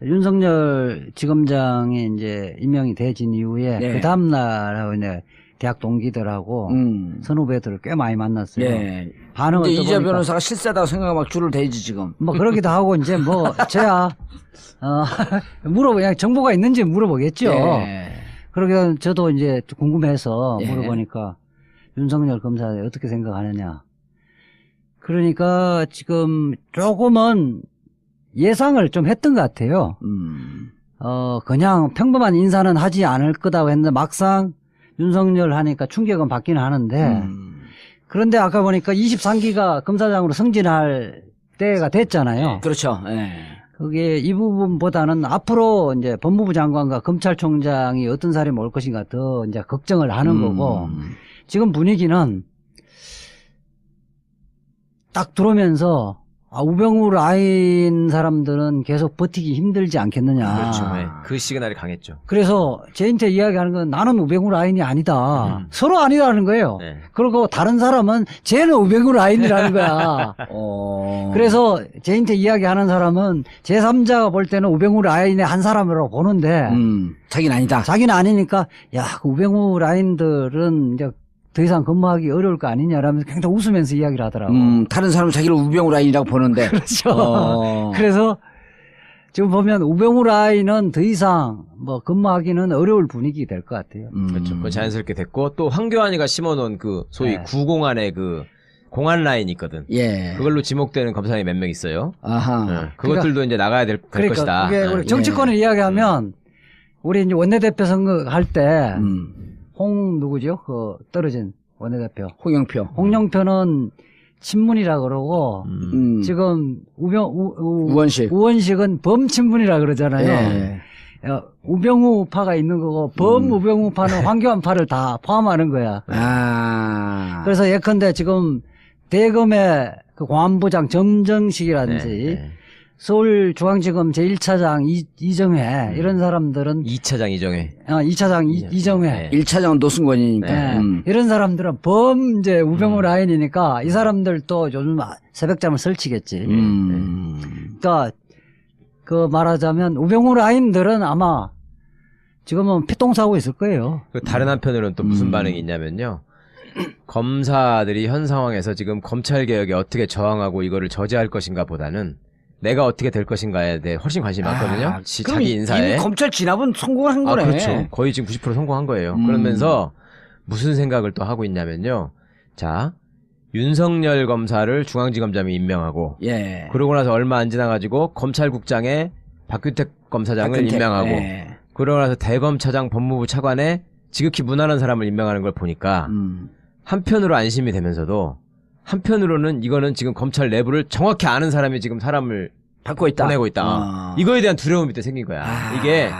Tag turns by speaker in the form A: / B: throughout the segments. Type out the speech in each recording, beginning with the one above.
A: 윤석열 지검장이 이제 임명이 되진 이후에
B: 네.
A: 그 다음날 이제 대학 동기들하고 선후배들을 꽤 많이 만났어요.
B: 예.
A: 반응을
B: 이제 이재
A: 떠보니까
B: 변호사가 실세다고 생각하고 막 줄을 대지 지금.
A: 뭐 그러기도 하고 이제 뭐 저야 그냥 정보가 있는지 물어보겠죠.
B: 예.
A: 그러게 저도 이제 궁금해서
B: 예.
A: 물어보니까 윤석열 검사 어떻게 생각하느냐. 그러니까 지금 조금은 예상을 좀 했던 것 같아요. 그냥 평범한 인사는 하지 않을 거다고 했는데 막상 윤석열 하니까 충격은 받기는 하는데 그런데 아까 보니까 23기가 검사장으로 승진할 때가 됐잖아요.
B: 그렇죠. 예.
A: 그게 이 부분보다는 앞으로 이제 법무부 장관과 검찰총장이 어떤 사람이 올 것인가 더 이제 걱정을 하는 거고 지금 분위기는 딱 들어오면서 우병우 라인 사람들은 계속 버티기 힘들지 않겠느냐.
C: 그렇죠. 네. 그 시그널이 강했죠.
A: 그래서 제한테 이야기하는 건 나는 우병우 라인이 아니다. 서로 아니라는 거예요.
C: 네.
A: 그리고 다른 사람은 쟤는 우병우 라인이라는 거야. 그래서 제한테 이야기하는 사람은 제3자가 볼 때는 우병우 라인의 한 사람이라고 보는데
B: 자기는 아니다.
A: 자기는 아니니까 야, 그 우병우 라인들은 이제 더 이상 근무하기 어려울 거 아니냐라면서 굉장히 웃으면서 이야기를 하더라고.
B: 다른 사람은 자기를 우병우 라인이라고 보는데.
A: 그렇죠. 그래서 지금 보면 우병우 라인은 더 이상 뭐 근무하기는 어려울 분위기 될 것 같아요.
C: 그렇죠. 그건 자연스럽게 됐고 또 황교안이가 심어놓은 그 소위
A: 네.
C: 구공안의 그 공안 라인이 있거든.
B: 예.
C: 그걸로 지목되는 검사님이 몇 명 있어요.
B: 아하.
C: 네. 그것들도 이제 나가야 될
A: 그러니까
C: 것이다.
A: 그게 우리
C: 네.
A: 정치권을 이야기하면 우리 이제 원내대표 선거 할 때 누구죠? 그 떨어진 원내대표.
B: 홍영표.
A: 홍영표는 친문이라 그러고 지금 우원식은 범친문이라 그러잖아요.
B: 예.
A: 우병우파가 있는 거고 범우병우파는 황교안파를 다 포함하는 거야. 그래서 예컨대 지금 대검의 그 공안부장 점정식이라든지
C: 네.
A: 서울중앙지검 제1차장 이정회 이런 사람들은
C: 2차장 이정회.
A: 2차장 이정회.
B: 1차장은 노승권이니까.
A: 이런 사람들은 이제 우병우 라인이니까 이 사람들도 요즘 새벽잠을 설치겠지. 그러니까 그 말하자면 우병우 라인들은 아마 지금은 피똥싸고 있을 거예요.
C: 그 다른 한편으로는 또 무슨 반응이 있냐면요. 검사들이 현 상황에서 지금 검찰개혁에 어떻게 저항하고 이거를 저지할 것인가 보다는 내가 어떻게 될 것인가에 대해 훨씬 관심이 많거든요. 자기 인사에.
B: 이미 검찰 진압은 성공을 한 거네.
C: 그렇죠. 거의 지금 90% 성공한 거예요. 그러면서 무슨 생각을 또 하고 있냐면요. 자, 윤석열 검사를 중앙지검장이 임명하고
B: 예.
C: 그러고 나서 얼마 안 지나가지고 검찰국장에 박규택 검사장을 임명하고 그러고 나서 대검차장 법무부 차관에 지극히 무난한 사람을 임명하는 걸 보니까 한편으로 안심이 되면서도 한편으로는 이거는 지금 검찰 내부를 정확히 아는 사람이 지금 사람을
B: 받고 있다.
C: 보내고 있다. 이거에 대한 두려움이 또 생긴 거야. 이게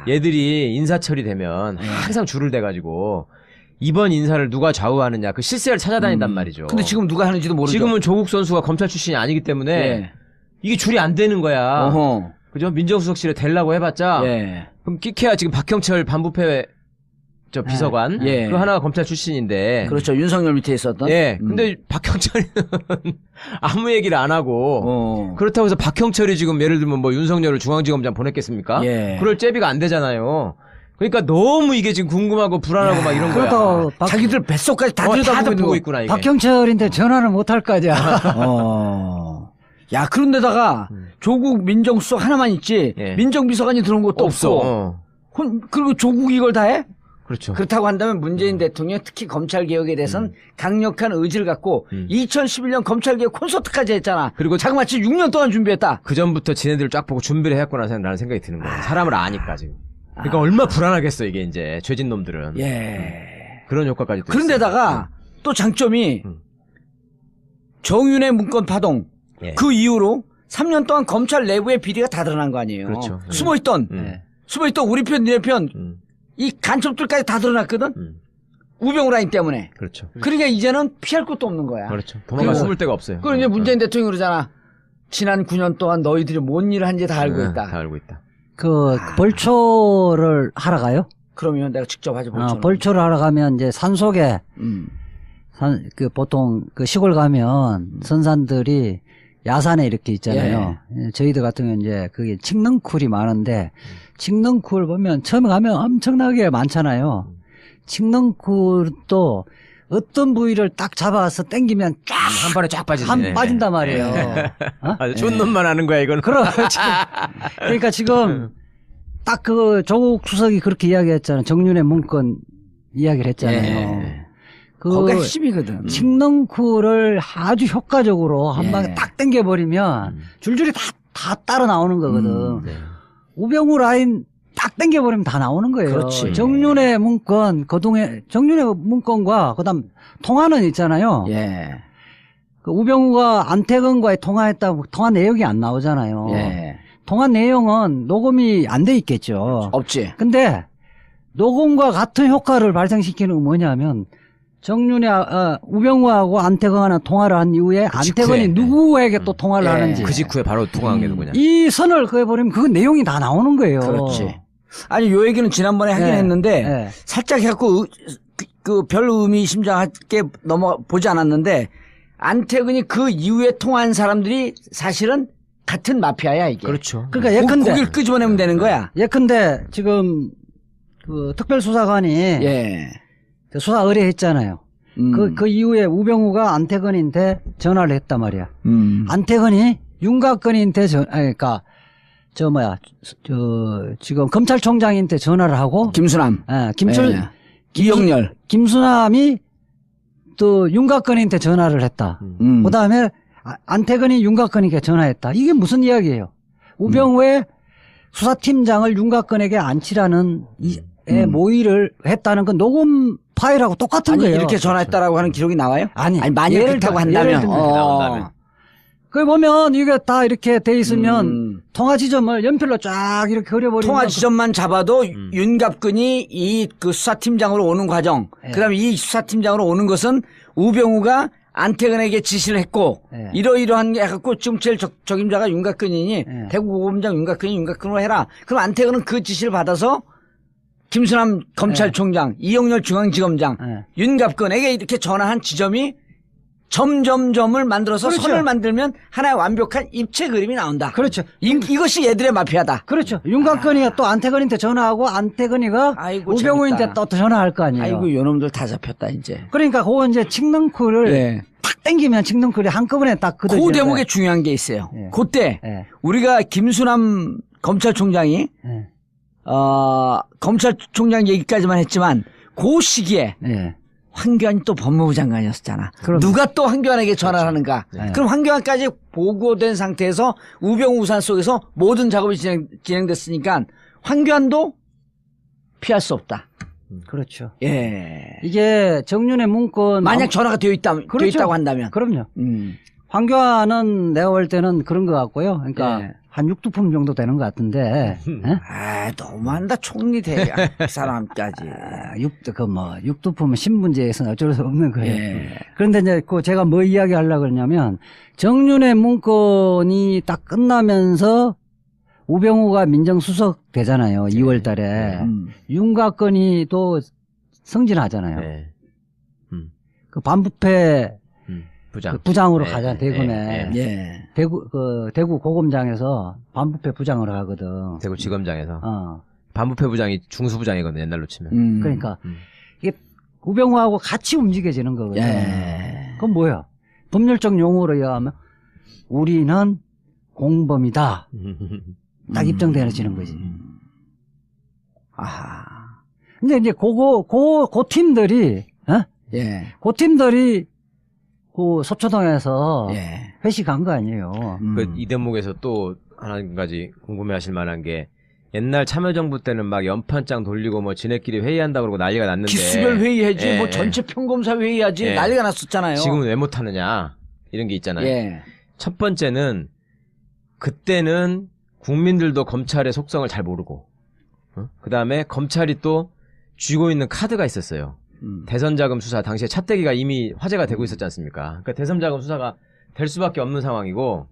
C: 얘들이 인사 처리되면 항상 줄을 대가지고 이번 인사를 누가 좌우하느냐 그 실세를 찾아다닌단 말이죠.
B: 근데 지금 누가 하는지도 모르죠.
C: 지금은 조국 선수가 검찰 출신이 아니기 때문에 이게 줄이 안 되는 거야. 그죠? 민정수석실에 대려고 해봤자 그럼 끼케야 지금 박형철 반부패 비서관 그 하나가 검찰 출신인데
B: 그렇죠. 윤석열 밑에 있었던.
C: 근데 박형철이는 아무 얘기를 안 하고 그렇다고 해서 박형철이 지금 예를 들면 뭐 윤석열을 중앙지검장 보냈겠습니까? 그럴 제비가 안 되잖아요. 그러니까 너무 이게 지금 궁금하고 불안하고 막 이런 거야.
B: 자기들 뱃속까지 다 들여다보고
C: 있구나. 이게.
A: 박형철인데 전화를 못 할 거냐.
B: 야, 그런데다가 조국 민정수석 하나만 있지 민정비서관이 들어온 것도 없어. 그리고 조국이 이걸 다 해?
C: 그렇죠.
B: 그렇다고 한다면 문재인 대통령 특히 검찰개혁에 대해서는 강력한 의지를 갖고 2011년 검찰개혁 콘서트까지 했잖아. 그리고 자그마치 6년 동안 준비했다.
C: 그 전부터 지네들을 쫙 보고 준비를 해왔구나 라는 생각이 드는 거예요. 사람을 아니까 지금. 그러니까 얼마나 불안하겠어 이게 이제 죄진 놈들은. 그런 효과까지.
B: 그런데다가 또 장점이 정윤의 문건 파동 그 이후로 3년 동안 검찰 내부의 비리가 다 드러난 거 아니에요.
C: 그렇죠.
B: 숨어있던 우리 편, 네 편, 이 간첩들까지 다 드러났거든? 우병우 라인 때문에.
C: 그렇죠.
B: 그러니까 이제는 피할 것도 없는 거야.
C: 그렇죠. 도망가 숨을 데가 없어요.
B: 그럼 이제 문재인 대통령이 그러잖아. 지난 9년 동안 너희들이 뭔 일을 한지 다 알고 있다.
C: 다 알고 있다.
A: 벌초를 하러 가요?
B: 그러면 내가 직접 하지
A: 벌초를 하러 가면 이제 산속에, 보통 그 시골 가면 선산들이 야산에 이렇게 있잖아요. 저희들 같은 경우는 이제 그게 칡넝쿨이 많은데 칡넝쿨 보면 처음에 가면 엄청나게 많잖아요. 칡넝쿨도 어떤 부위를 딱 잡아서 당기면 쫙
C: 한 번에 쫙 빠지네.
A: 빠진단 말이에요. 어?
C: 아주 좋은 놈만 하는 거야 이건.
A: 그렇지. 그러니까 지금 딱 그 조국 수석이 그렇게 이야기했잖아요. 정윤의 문건 이야기를 했잖아요.
B: 거기가 핵심이거든.
A: 칡넝쿨을 아주 효과적으로 한 방에 딱 당겨버리면 줄줄이 다 따라 나오는 거거든. 우병우 라인 딱 당겨버리면 다 나오는 거예요.
B: 그렇지.
A: 정윤의 문건, 정윤의 문건과 그다음 통화는 있잖아요. 그 우병우가 안태근과의 통화했다고 통화 내용이 안 나오잖아요. 통화 내용은 녹음이 안 돼 있겠죠.
B: 없지.
A: 근데 녹음과 같은 효과를 발생시키는 건 뭐냐면 우병우하고 안태근하고 통화를 한 이후에 안태근이 누구에게 또 통화를 하는지
C: 그 직후에 바로 통화한 게 누구냐.
A: 이 선을 그어버리면 그 내용이 다 나오는 거예요.
B: 그렇지. 아니 요 얘기는 지난번에 하긴 했는데 살짝 해갖고 그 별 의미심장하게 보지 않았는데 안태근이 그 이후에 통화한 사람들이 사실은 같은 마피아야 이게.
C: 그렇죠.
A: 그러니까 예컨대
B: 고기를 끄집어내면 되는 거야.
A: 예컨대 지금 그 특별수사관이 수사 의뢰했잖아요. 그 이후에 우병우가 안태근한테 전화를 했단 말이야. 안태근이 윤곽근한테 그러니까 지금 검찰총장한테 전화를 하고
B: 김수남,
A: 이영렬, 김수남이 또 윤곽근한테 전화를 했다. 그다음에 안태근이 윤곽근에게 전화했다. 이게 무슨 이야기예요? 우병우의 수사팀장을 윤곽근에게 안치라는 모의를 했다는 건 녹음 파일하고 똑같은 거예요.
B: 이렇게 전화했다라고 하는 기록이 나와요?
A: 아니
B: 만약 그렇다고 한다면.
C: 나온다면.
A: 그 보면 이게 다 이렇게 돼 있으면 통화 지점을 연필로 쫙 이렇게 그려버리면
B: 통화 지점만 잡아도 윤갑근이 이 그 수사팀장으로 오는 과정, 그다음에 이 수사팀장으로 오는 것은 우병우가 안태근에게 지시를 했고 이러이러한 게 해갖고 지금 제일 적임자가 윤곽근이니 대구고검장 윤곽근으로 해라. 그럼 안태근은 그 지시를 받아서 김수남 검찰총장, 이영렬 중앙지검장, 윤갑근에게 이렇게 전화한 지점이 점점점을 만들어서
A: 그렇죠.
B: 선을 만들면 하나의 완벽한 입체 그림이 나온다.
A: 그렇죠.
B: 이것이 얘들의 마피아다.
A: 그렇죠. 윤곽근이가 또 안태근한테 전화하고 안태근이가 우병우한테 또 전화할 거 아니에요.
B: 아이고 요놈들 다 잡혔다 이제.
A: 그러니까 그거 이제 칡넝쿨을 탁 당기면 칡넝쿨이 한꺼번에 딱
B: 그 대목에 중요한 게 있어요. 그때 우리가 김수남 검찰총장이 검찰총장 얘기까지만 했지만 그 시기에 황교안이 또 법무부 장관이었잖아. 누가 또 황교안에게 전화를 하는가. 그럼 황교안까지 보고된 상태에서 우병우 우산 속에서 모든 작업이 진행됐으니까 황교안도 피할 수 없다.
A: 그렇죠. 이게 정윤의 문건
B: 만약 전화가 되어 있다고 한다면.
A: 그럼요. 황교안은 내가 볼 때는 그런 것 같고요. 그러니까 한 6두품 정도 되는 것 같은데.
B: 너무한다. 총리 대장 사람까지.
A: 6두품은 신분제에서는 어쩔 수 없는 거예요. 그런데 이제 제가 뭐 이야기 하려고 그러냐면 정윤의 문건이 딱 끝나면서 우병우가 민정수석 되잖아요. 2월 달에. 윤곽근이 또 승진하잖아요. 그 반부패 부장으로 가잖아, 대구에. 대구 고검장에서 반부패 부장으로 가거든.
C: 대구 지검장에서. 반부패 부장이 중수부장이거든, 옛날로 치면.
A: 그러니까 이게 우병우하고 같이 움직여지는 거거든. 그건 뭐야? 법률적 용어로 얘기하면 우리는 공범이다. 딱 입증되어지는 거지. 근데 이제 그 팀들이, 그 팀들이 그 소초동에서 회식한 거 아니에요.
C: 이 대목에서 또 한 가지 궁금해하실 만한 게 옛날 참여정부 때는 막 연판장 돌리고 뭐 지네끼리 회의한다고 그러고 난리가 났는데
B: 기수별 회의하지 뭐 전체 평검사 회의하지 난리가 났었잖아요.
C: 지금은 왜 못하느냐 이런 게 있잖아요. 첫 번째는 그때는 국민들도 검찰의 속성을 잘 모르고 그 다음에 검찰이 또 쥐고 있는 카드가 있었어요. 대선자금 수사 당시에 차떼기가 이미 화제가 되고 있었지 않습니까? 그러니까 대선자금 수사가 될 수밖에 없는 상황이고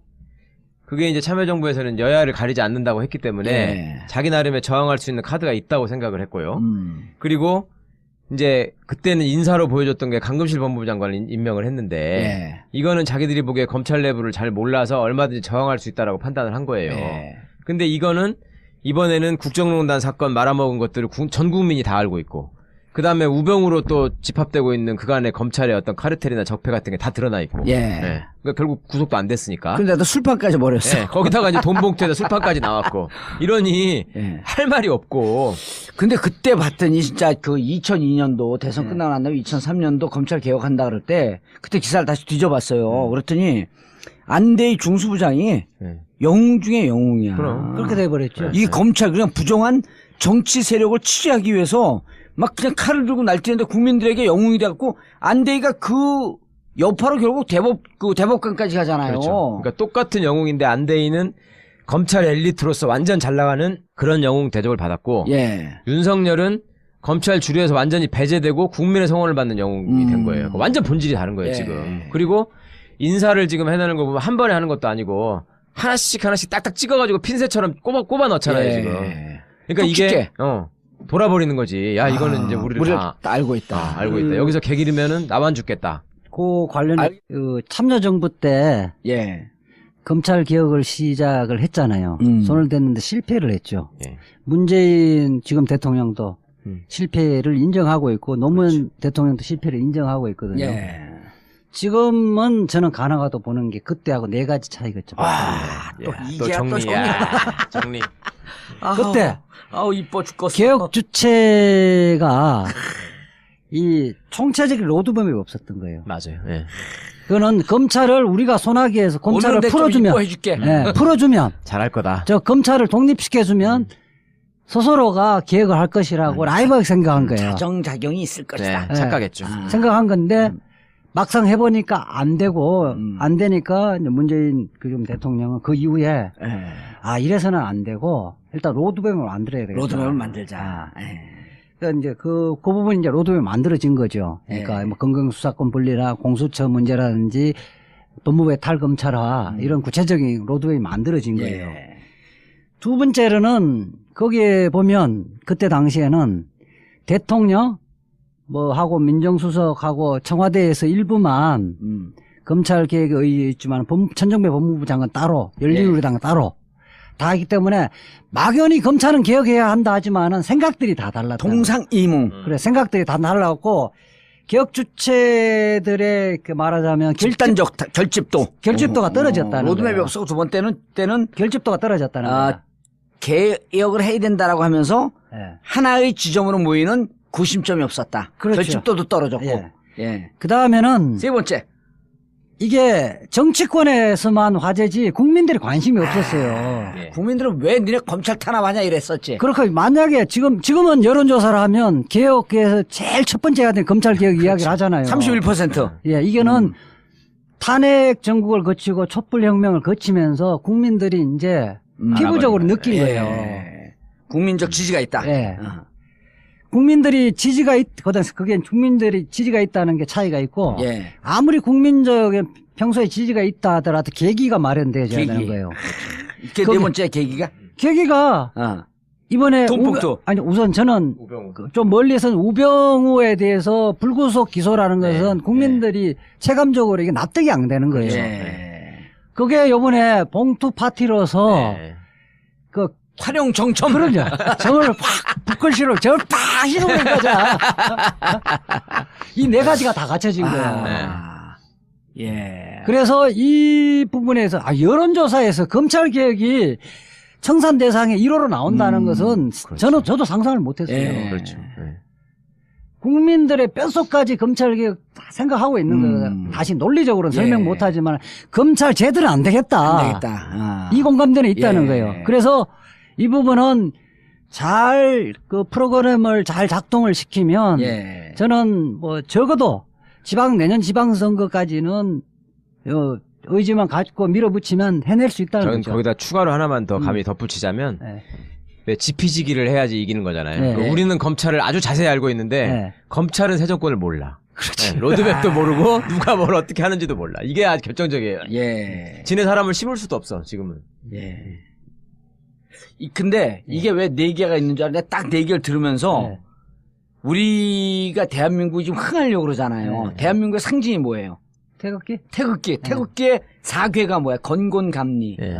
C: 그게 이제 참여정부에서는 여야를 가리지 않는다고 했기 때문에 자기 나름의 저항할 수 있는 카드가 있다고 생각을 했고요. 그리고 이제 그때는 인사로 보여줬던 게 강금실 법무부 장관을 임명을 했는데
B: 예.
C: 이거는 자기들이 보기에 검찰 내부를 잘 몰라서 얼마든지 저항할 수 있다라고 판단을 한 거예요.
B: 예.
C: 근데 이거는 이번에는 국정농단 사건 말아먹은 것들을 전 국민이 다 알고 있고 그 다음에 우병우로 또 집합되고 있는 그간의 검찰의 어떤 카르텔이나 적폐 같은 게 다 드러나 있고.
B: 예.
C: 그러니까 결국 구속도 안 됐으니까.
B: 근데도 술판까지 버렸어.
C: 예, 거기다가 이제 돈 봉투에다 술판까지 나왔고. 이러니
B: 예.
C: 할 말이 없고.
B: 근데 그때 봤더니 진짜 그 2002년도 대선 끝나고 난 다음에 2003년도 검찰 개혁한다 그럴 때 그때 기사를 다시 뒤져봤어요. 그랬더니 안대희 중수부장이 영웅 중에 영웅이야.
C: 그럼.
A: 그렇게 돼버렸죠.
B: 이 검찰 그냥 부정한 정치 세력을 취재하기 위해서 막 그냥 칼을 들고 날뛰는데 국민들에게 영웅이 돼갖고 안대희가 그 여파로 결국 대법관까지 가잖아요.
C: 그렇죠. 그러니까 똑같은 영웅인데 안대희는 검찰 엘리트로서 완전 잘 나가는 그런 영웅 대접을 받았고
B: 예.
C: 윤석열은 검찰 주류에서 완전히 배제되고 국민의 성원을 받는 영웅이 된 거예요. 그러니까 완전 본질이 다른 거예요,
B: 예.
C: 지금. 그리고 인사를 지금 해내는 거 보면 한 번에 하는 것도 아니고 하나씩 딱딱 찍어가지고 핀셋처럼 꼽아 넣잖아요,
B: 예.
C: 지금. 그러니까 이게 돌아버리는 거지. 야, 이거는 이제 우리를 다
B: 알고 있다.
C: 알고 있다. 여기서 개 기르면은 나만 죽겠다.
A: 그 관련해 그 참여정부 때
B: 예.
A: 검찰 개혁을 시작을 했잖아요. 손을 댔는데 실패를 했죠.
C: 예.
A: 문재인 지금 대통령도 실패를 인정하고 있고 노무현 대통령도 실패를 인정하고 있거든요.
B: 예.
A: 지금은 저는 가나가도 보는 게 그때하고 네 가지 차이겠죠.
B: 또
C: 또
B: 이제야
C: 정리.
B: 또 정리.
C: 정리.
A: 그때
B: 아우 이뻐 죽겠어.
A: 개혁 주체가 이 총체적인 로드맵이 없었던 거예요.
C: 맞아요. 예.
A: 그거는 검찰을 우리가 손아귀에서 검찰을
B: 오늘은
A: 풀어주면,
B: 이뻐해줄게.
A: 풀어주면
C: 잘할 거다.
A: 저 검찰을 독립시켜주면 스스로가 개혁을 할 것이라고 라이브하게 생각한 거예요.
B: 자정작용이 있을 것이다.
C: 네, 착각했죠.
A: 생각한 건데 막상 해보니까 안 되고 안 되니까 이제 문재인 그 대통령은 그 이후에 이래서는 안 되고 일단 로드맵을 만들어야 되겠다.
B: 로드맵을 만들자.
A: 그러니까 이제 그 부분이 이제 로드맵이 만들어진 거죠. 그러니까 뭐 건강수사권 분리나 공수처 문제라든지 법무부의 탈검찰화 이런 구체적인 로드맵이 만들어진 거예요. 두 번째로는 거기에 보면 그때 당시에는 대통령 뭐 하고 민정수석하고 청와대에서 일부만 검찰 개혁에 의했지만 천정배 법무부 장관 따로 열린우리당 따로 다 하기 때문에 막연히 검찰은 개혁해야 한다 하지만은 생각들이 다 달랐다.
B: 동상이몽.
A: 그래 생각들이 다 달랐고 개혁 주체들의 그 말하자면
B: 집단적
A: 결집도가 떨어졌다는
B: 로드맵이
A: 거예요.
B: 없었고 두 번째는
A: 결집도가 떨어졌다는 거예요.
B: 개혁을 해야 된다라고 하면서 하나의 지점으로 모이는 구심점이 없었다.
A: 그렇죠.
B: 결집도도 떨어졌고.
A: 그 다음에는
B: 세 번째.
A: 이게 정치권에서만 화제지 국민들이 관심이 없었어요.
B: 국민들은 왜 니네 검찰 탄압하냐 이랬었지.
A: 그렇게 만약에 지금은 여론조사를 하면 개혁에서 제일 첫 번째 해야 되는 검찰 개혁 이야기를 하잖아요.
B: 31%.
A: 이거는 탄핵 정국을 거치고 촛불혁명을 거치면서 국민들이 이제 피부적으로 느낀 거예요.
B: 국민적 지지가 있다.
A: 국민들이 지지가 그게 국민들이 지지가 있다는 게 차이가 있고 아무리 국민적인 평소에 지지가 있다 하더라도 계기가 마련돼야 되는 거예요.
B: 네 번째 계기가
A: 이번에
B: 돈봉투.
A: 우선 저는 좀 멀리서는 우병우에 대해서 불구속 기소라는 것은 국민들이 체감적으로 이게 납득이 안 되는 거예요. 그게 요번에 봉투 파티로서 그
B: 활용 정점.
A: 그러죠. 정을 확 북글씨로 정을 팍 실어버린 거죠. 이 네 가지가 다 갖춰진 거예요. 그래서 이 부분에서 여론조사에서 검찰 개혁이 청산 대상의 1호로 나온다는 것은
C: 그렇죠.
A: 저도 상상을 못했어요.
C: 그렇죠.
A: 국민들의 뼛속까지 검찰 개혁 다 생각하고 있는 거예요. 다시 논리적으로는 설명 못하지만 검찰 제대로 안 되겠다.
B: 안 되겠다.
A: 이 공감대는 있다는 거예요. 그래서 이 부분은 잘 그 프로그램을 잘 작동을 시키면 저는 뭐 적어도 내년 지방선거까지는 의지만 갖고 밀어붙이면 해낼 수 있다는
C: 저는
A: 거죠.
C: 거기다 추가로 하나만 더 감히 덧붙이자면 왜 지피지기를 해야지 이기는 거잖아요. 우리는 검찰을 아주 자세히 알고 있는데 검찰은 새 정권을 몰라. 로드맵도 모르고 누가 뭘 어떻게 하는지도 몰라. 이게 아주 결정적이에요. 지네 사람을 심을 수도 없어 지금은.
B: 근데 이게 왜 네 개가 있는 줄 알았는데 딱 네 개를 들으면서 우리가 대한민국이 지금 흥하려고 그러잖아요.
A: 네.
B: 대한민국의 상징이 뭐예요?
A: 태극기?
B: 태극기. 태극기의 사괴가 뭐야? 건곤감리.
C: 예.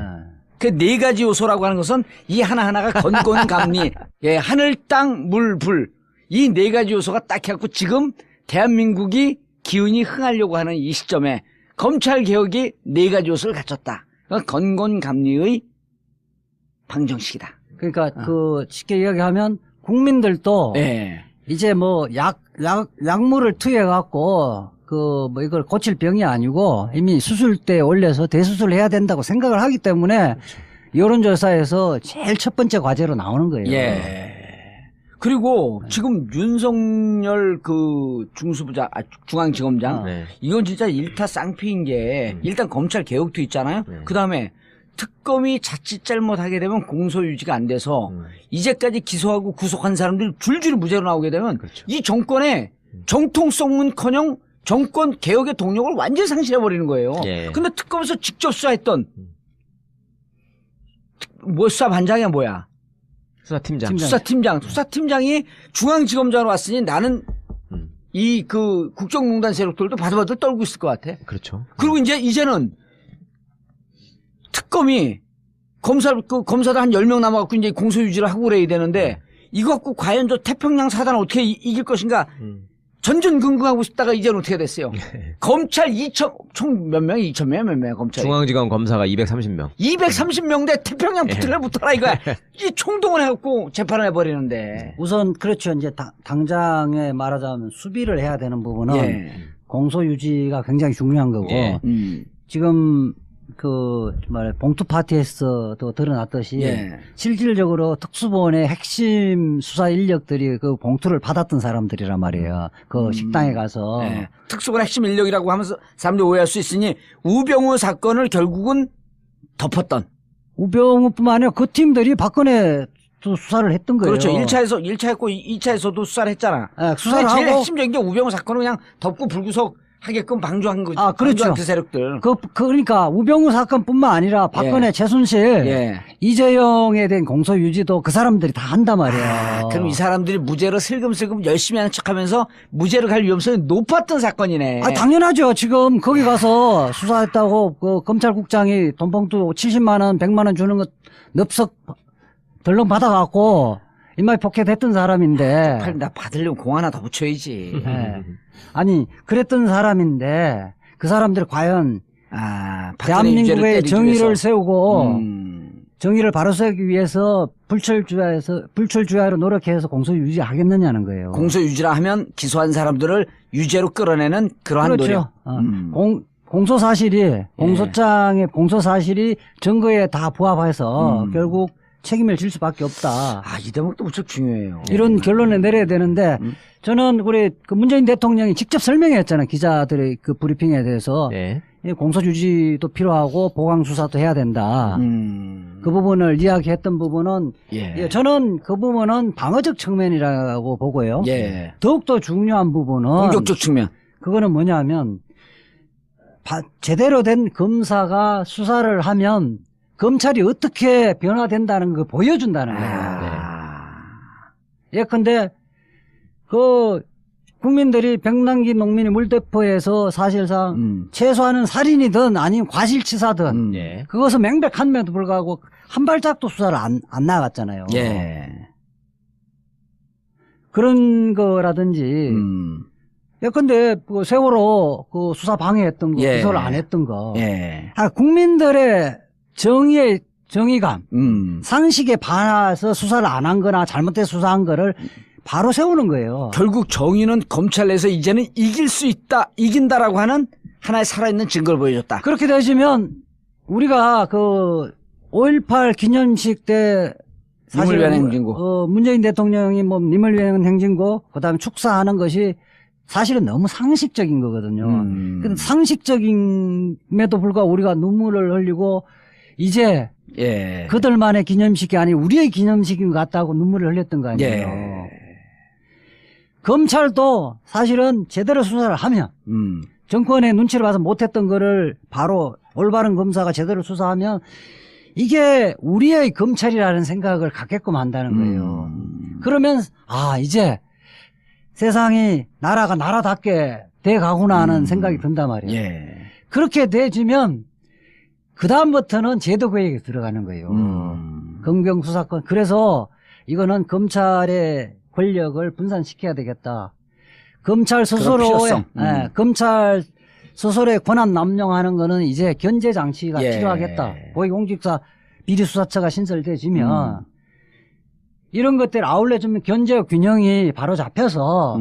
B: 그 네 가지 요소라고 하는 것은 이 하나하나가 건곤감리. 예, 하늘, 땅, 물, 불. 이 네 가지 요소가 딱 해갖고 지금 대한민국이 기운이 흥하려고 하는 이 시점에 검찰 개혁이 네 가지 요소를 갖췄다. 건곤감리의 방정식이다.
A: 그러니까 그 쉽게 이야기하면 국민들도
B: 예.
A: 이제 뭐 약물을 투여해 갖고 그 뭐 이걸 고칠 병이 아니고 이미 수술대에 올려서 대수술을 해야 된다고 생각을 하기 때문에 여론조사에서 제일 첫 번째 과제로 나오는 거예요.
B: 예. 그리고 지금 윤석열 그 중앙지검장
C: 네.
B: 이건 진짜 일타 쌍피인 게 일단 검찰 개혁도 있잖아요. 그 다음에 특검이 자칫 잘못하게 되면 공소유지가 안 돼서 이제까지 기소하고 구속한 사람들 줄줄이 무죄로 나오게 되면
C: 그렇죠.
B: 이 정권의 정통성은커녕 정권 개혁의 동력을 완전히 상실해버리는 거예요.
C: 예.
B: 근데 특검에서 직접 수사했던 뭐 수사 반장이야 뭐야?
C: 수사팀장.
B: 수사팀장이 중앙지검장으로 왔으니 나는 이 그 국정농단 세력들도 바들바들 떨고 있을 것 같아.
C: 그렇죠.
B: 그리고 이제는 특검이 검사들 한 10명 남아갖고 이제 공소유지를 하고 그래야 되는데 이거 갖고 과연 저 태평양 사단을 어떻게 이길 것인가 전전긍긍하고 싶다가 이제는 어떻게 됐어요? 검찰 총 몇 명이 2,000명 몇 명이야 검찰이?
C: 중앙지검 검사가 230명.
B: 230명 대 태평양 붙어라 이거야. 이 총동원 해갖고 재판을 해버리는데.
A: 우선 그렇죠. 이제 당장에 말하자면 수비를 해야 되는 부분은
B: 예.
A: 공소유지가 굉장히 중요한 거고
C: 예.
A: 지금 그 말해 봉투 파티에서도 드러났듯이
B: 예.
A: 실질적으로 특수본의 핵심 수사 인력들이 그 봉투를 받았던 사람들이란 말이에요. 그 식당에 가서
B: 네. 특수본 핵심 인력이라고 하면서 사람들이 오해할 수 있으니 우병우 사건을 결국은 덮었던.
A: 우병우뿐만 아니라 그 팀들이 박근혜 또 수사를 했던 거예요.
B: 그렇죠. 1차 했고 2차에서도 수사를 했잖아.
A: 네, 수사를
B: 제일
A: 하고
B: 핵심적인 게 우병우 사건을 그냥 덮고 불구속 하게끔 방조한 거죠.
A: 아, 그렇죠.
B: 방조한 그 세력들.
A: 그러니까 우병우 사건뿐만 아니라 박근혜,
B: 예.
A: 최순실,
B: 예.
A: 이재용에 대한 공소유지도 그 사람들이 다 한단 말이에요.
B: 그럼 이 사람들이 무죄로 슬금슬금 열심히 하는 척하면서 무죄로 갈 위험성이 높았던 사건이네.
A: 아, 당연하죠. 지금 거기 가서 수사했다고 그 검찰국장이 돈봉투 70만 원, 100만 원 주는 거 넙석 덜렁 받아갖고 인마이 포켓했던 사람인데.
B: 나 받으려면 공 하나 더 붙여야지.
A: 네. 아니 그랬던 사람인데 그 사람들이 과연 대한민국의 정의를 세우고 정의를 바로 세우기 위해서 불철주야로 노력해서 공소유지하겠느냐는 거예요.
B: 공소유지라 하면 기소한 사람들을 유죄로 끌어내는 그러한
A: 그렇죠.
B: 노력.
A: 공소사실이 공소장의 공소사실이 증거에 다 부합해서 결국 책임을 질 수밖에 없다.
B: 이 대목도 무척 중요해요.
A: 이런 결론을 내려야 되는데 저는 우리 그 문재인 대통령이 직접 설명했잖아요. 기자들의 그 브리핑에 대해서.
C: 네.
A: 공소유지도 필요하고 보강수사도 해야 된다. 그 부분을 이야기했던 부분은 저는 그 부분은 방어적 측면이라고 보고요.
B: 예.
A: 더욱더 중요한 부분은
B: 공격적 측면.
A: 그거는 뭐냐면 제대로 된 검사가 수사를 하면 검찰이 어떻게 변화된다는 걸 보여준다는 거예요. 예컨대 그 국민들이 병남기 농민이 물대포에서 사실상 최소한은 살인이든 아니면 과실치사든 그것은 명백한데도 불구하고 한 발짝도 수사를 안 나갔잖아요.
B: 예.
A: 그런 거라든지 예컨대 그 세월호 그 수사 방해했던 거 기소를 안 했던 거 국민들의 정의감 상식에 반해서 수사를 안 한 거나 잘못된 수사한 거를 바로 세우는 거예요.
B: 결국 정의는 검찰 내에서 이제는 이길 수 있다, 이긴다라고 하는 하나의 살아있는 증거를 보여줬다.
A: 그렇게 되시면 우리가 그 5.18 기념식 때
B: 님을 위한 행진곡.
A: 문재인 대통령이 뭐 님을 위한 행진곡 그다음에 축사하는 것이 사실은 너무 상식적인 거거든요. 근데 상식적임에도 불구하고 우리가 눈물을 흘리고 이제 그들만의 기념식이 아니고 우리의 기념식인 것 같다고 눈물을 흘렸던 거 아니에요. 검찰도 사실은 제대로 수사를 하면 정권의 눈치를 봐서 못했던 거를 바로 올바른 검사가 제대로 수사하면 이게 우리의 검찰이라는 생각을 갖게끔 한다는 거예요. 그러면 이제 세상이 나라가 나라답게 돼가구나 하는 생각이 든단 말이에요.
B: 예.
A: 그렇게 돼지면 그 다음부터는 제도 개혁에 들어가는 거예요. 검경 수사권. 그래서 이거는 검찰의 권력을 분산시켜야 되겠다. 검찰 스스로의 검찰 스스로의 권한 남용하는 거는 이제 견제 장치가
B: 예.
A: 필요하겠다. 고위공직자 비리수사처가 신설돼지면 이런 것들 아울러주면 견제 균형이 바로 잡혀서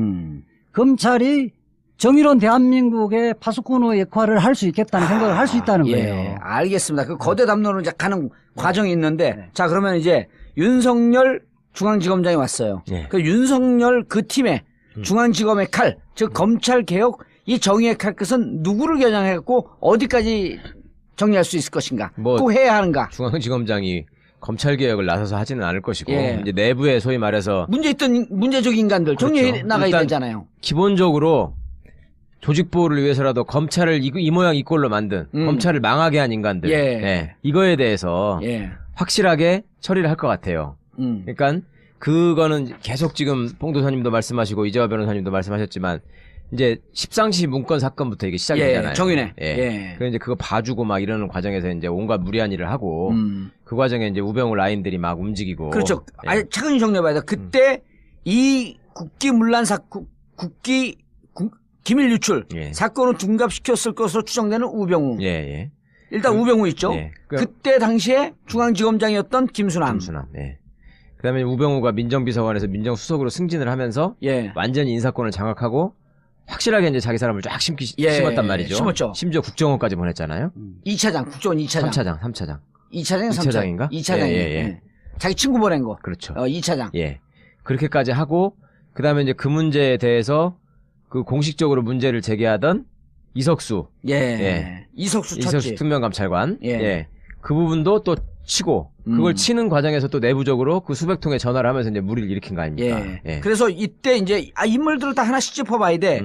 A: 검찰이 정의로운 대한민국의 파수꾼의 역할을 할 수 있겠다는 생각을 할 수 있다는
B: 예.
A: 거예요.
B: 알겠습니다. 그 거대 담론으로 이제 가는 과정이 있는데 자 그러면 이제 윤석열 중앙지검장이 왔어요.
C: 예.
B: 그 윤석열 그 팀의 중앙지검의 칼, 즉 검찰 개혁 이 정의의 칼 끝은 누구를 겨냥해갖고 어디까지 정리할 수 있을 것인가?
C: 뭐
B: 꼭 해야 하는가?
C: 중앙지검장이 검찰 개혁을 나서서 하지는 않을 것이고
B: 예.
C: 이제 내부에 소위 말해서
B: 문제적 인간들 정리해
C: 그렇죠.
B: 나가야
C: 일단
B: 되잖아요.
C: 기본적으로 조직 보호를 위해서라도 검찰을 이 모양 이 꼴로 만든 검찰을 망하게 한 인간들
B: 예.
C: 예. 이거에 대해서
B: 예.
C: 확실하게 처리를 할 것 같아요. 그러니까 그거는 계속 지금 봉 도사님도 말씀하시고 이재화 변호사님도 말씀하셨지만 이제 십상시 문건 사건부터 이게 시작이 되잖아요.
B: 정윤회.
C: 예.
B: 예.
C: 그래서 이제 그거 봐주고 막 이러는 과정에서 이제 온갖 무리한 일을 하고 그 과정에 이제 우병우 라인들이 막 움직이고
B: 그렇죠.
C: 예.
B: 아니, 차근히 정리해봐야 돼. 그때 이 국기문란 기밀 유출
C: 예.
B: 사건을 둔갑시켰을 것으로 추정되는 우병우.
C: 예, 예.
B: 일단 우병우 있죠.
C: 예.
B: 그때 당시에 중앙지검장이었던 김수남.
C: 예. 그다음에 우병우가 민정비서관에서 민정수석으로 승진을 하면서
B: 예.
C: 완전히 인사권을 장악하고 확실하게 이제 자기 사람을 쫙 심었단 말이죠.
B: 심었죠.
C: 심지어 국정원까지 보냈잖아요.
B: 2차장, 국정원 2차장.
C: 3차장, 3차장.
B: 2차장,
C: 2차장인가?
B: 2차장.
C: 예.
B: 자기 친구 보낸 거.
C: 그렇죠.
B: 2차장.
C: 예. 그렇게까지 하고 그다음에 이제 그 문제에 대해서 그 공식적으로 문제를 제기하던 이석수.
B: 예.
C: 예.
B: 이석수
C: 이석수 특명감찰관.
B: 예.
C: 예. 그 부분도 또 치고 그걸 치는 과정에서 또 내부적으로 그 수백 통의 전화를 하면서 이제 무리를 일으킨 거 아닙니까?
B: 예.
C: 예.
B: 그래서 이때 이제 인물들을 다 하나씩 짚어봐야 돼.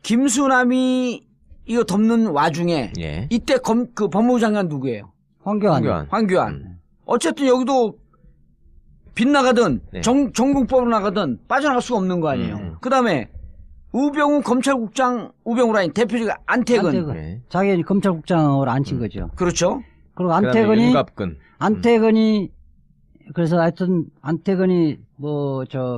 B: 김수남이 이거 덮는 와중에
C: 예.
B: 이때 그 법무부 장관 누구예요?
A: 황교안.
B: 황교안. 어쨌든 여기도 빗나가든
C: 네.
B: 정공법으로 나가든 빠져나갈 수가 없는 거 아니에요. 그다음에 우병우 검찰국장 우병우 라인 대표적인 안태근.
C: 네.
A: 자기는 검찰국장으로 앉힌 거죠.
B: 그렇죠.
A: 그리고
C: 그다음에 윤갑근.
A: 안태근이 그래서 하여튼 안태근이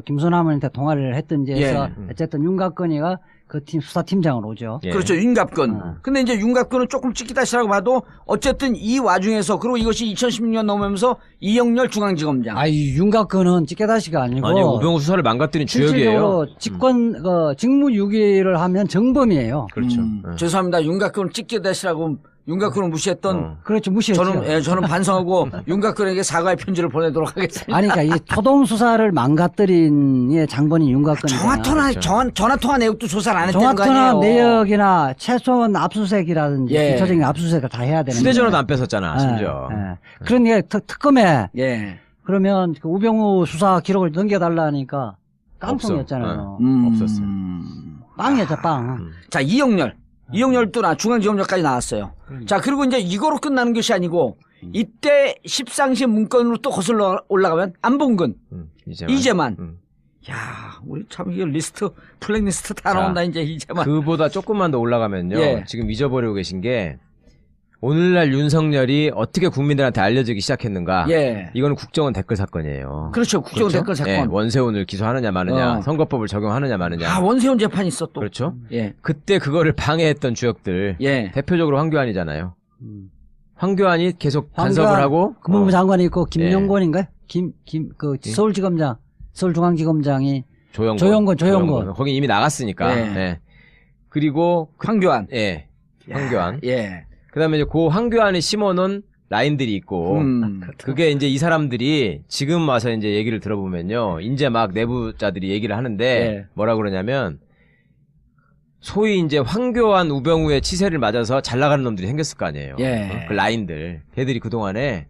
A: 김수남한테 통화를 했든지 해서 어쨌든 윤곽근이가 그 팀 수사팀장으로 오죠.
C: 예.
B: 그렇죠. 윤갑근. 근데 이제 윤갑근은 조금 찍기다시라고 봐도 어쨌든 이 와중에서 그리고 이것이 2016년 넘으면서 이영렬 중앙지검장.
A: 윤곽근은 찍게다시가 아니고.
C: 아니 우병우 수사를 망가뜨린 주역이에요.
A: 실질적으로 직무유기를 하면 정범이에요.
C: 그렇죠.
B: 죄송합니다. 윤곽근은 찍기다시라고 윤곽근을 무시했던.
A: 그렇죠. 무시했죠.
B: 저는 반성하고 윤곽근에게 사과의 편지를 보내도록 하겠습니다.
A: 아니, 그러니까 이 초동 수사를 망가뜨린 장본인 윤곽근이잖아요.
B: 전화통화 내역도 조사를 안 했다는 거
A: 전화통화
B: 아니에요.
A: 내역이나 최소한 압수수색이라든지
B: 예.
A: 기초적인 압수수색을 다 해야 되는
C: 휴대전화도 안 뺏었잖아, 심지어.
A: 그런 게 특검에
B: 예.
A: 그러면 그 우병우 수사 기록을 넘겨달라니까 깡통이었잖아요.
C: 없었어.
A: 빵이었죠, 빵.
B: 자, 이영렬도 중앙지검장까지 나왔어요. 자, 그리고 이제 이거로 끝나는 것이 아니고 이때 십상시 문건으로 또 거슬러 올라가면 안봉근, 이재만. 야, 우리 참 이게 블랙리스트 다 나온다 이제 이재만.
C: 그보다 조금만 더 올라가면요.
B: 예.
C: 지금 잊어버리고 계신 게 오늘날 윤석열이 어떻게 국민들한테 알려지기 시작했는가.
B: 예.
C: 이거는 국정원 댓글 사건이에요.
B: 그렇죠. 국정원 댓글 사건.
C: 예, 원세훈을 기소하느냐 마느냐, 선거법을 적용하느냐 마느냐.
B: 아, 원세훈 재판이 있어 또.
C: 그렇죠.
B: 예.
C: 그때 그거를 방해했던 주역들.
B: 예.
C: 대표적으로 황교안이잖아요. 황교안이 계속 간섭을 하고.
A: 법무부 장관이 있고 김용건인가요? 서울지검장, 서울중앙지검장이 조영건.
C: 거기 이미 나갔으니까.
B: 예.
C: 예. 그리고
B: 황교안.
C: 예. 황교안.
B: 예.
C: 그다음에 이제 그 황교안이 심어놓은 라인들이 있고 그게 이제 이 사람들이 지금 와서 이제 얘기를 들어보면요. 이제 막 내부자들이 얘기를 하는데
B: 예.
C: 뭐라 그러냐면 소위 이제 황교안 우병우의 치세를 맞아서 잘 나가는 놈들이 생겼을 거 아니에요.
B: 예.
C: 그 라인들. 걔들이 그동안에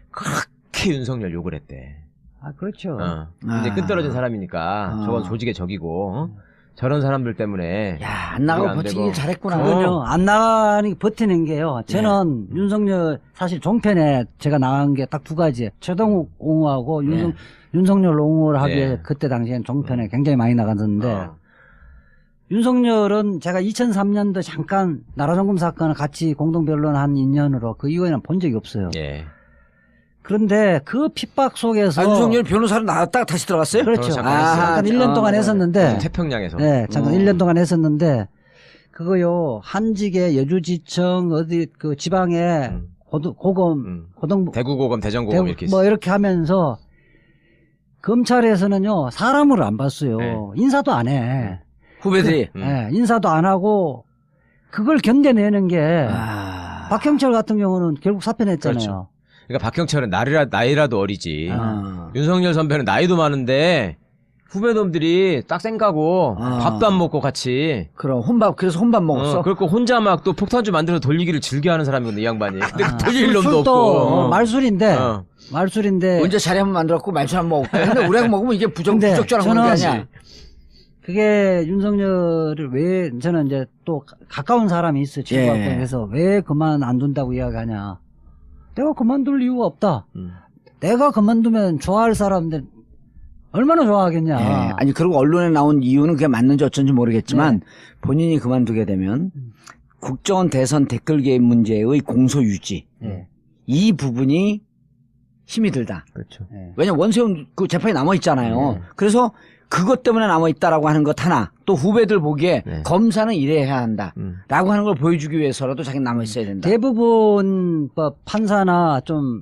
C: 그렇게 윤석열 욕을 했대.
A: 그렇죠.
C: 이제 끈떨어진 사람이니까 저건 조직의 적이고 저런 사람들 때문에.
B: 야, 안 나가고 버티길 잘했구나.
A: 그건요, 안 나가니 버티는 게요. 저는 윤석열, 사실 종편에 제가 나간 게 딱 두 가지. 최동욱 옹호하고 윤석열 옹호를 하기에 그때 당시엔 종편에 굉장히 많이 나갔었는데, 윤석열은 제가 2003년도 잠깐 나라정금 사건을 같이 공동 변론한 인연으로 그 이후에는 본 적이 없어요.
C: 예.
A: 그런데 그 핍박 속에서
B: 윤석열 변호사로 나왔다가 다시 들어갔어요?
A: 그렇죠.
C: 잠깐
A: 잠깐 1년 동안 했었는데
C: 태평양에서.
A: 네, 잠깐 1년 동안 했었는데 그거요. 한직의 여주지청 어디 그 지방에 고등
C: 대구고검, 대전고검 이렇게
A: 뭐 이렇게 하면서 검찰에서는요. 사람을 안 봤어요.
C: 네.
A: 인사도 안 해.
B: 후배들이.
A: 네, 인사도 안 하고 그걸 견뎌내는 게 박형철 같은 경우는 결국 사표 냈잖아요.
C: 그렇죠. 그러니까 박형철은 나이라도 어리지. 윤석열 선배는 나이도 많은데 후배놈들이 딱 생가고 밥도 안 먹고 같이.
B: 그럼 그래서 혼밥 먹었어?
C: 그리고 혼자 막 또 폭탄주 만들어서 돌리기를 즐겨하는 사람이거든, 이 양반이. 근데 돌릴 놈도
A: 술도
C: 없고.
A: 말술인데
B: 언제 자리 한번 만들었고 말술 한번 먹고. 근데 우리가 먹으면 이게 부적절한 건 아니야.
A: 그게 윤석열을 왜 저는 이제 또 가까운 사람이 있어 친구가 그래서 왜 그만 안 둔다고 이야기하냐. 내가 그만둘 이유가 없다. 내가 그만두면 좋아할 사람들 얼마나 좋아하겠냐.
B: 아니 그리고 언론에 나온 이유는 그게 맞는지 어쩐지 모르겠지만 본인이 그만두게 되면 국정원 대선 댓글 개입 문제의 공소 유지 이 부분이 힘이 들다.
C: 그렇죠.
B: 왜냐면 원세훈 그 재판이 남아 있잖아요. 그래서 그것 때문에 남아 있다라고 하는 것 하나, 또 후배들 보기에 검사는 이래야 한다라고 하는 걸 보여주기 위해서라도 자기는 남아 있어야 된다.
A: 대부분 판사나 좀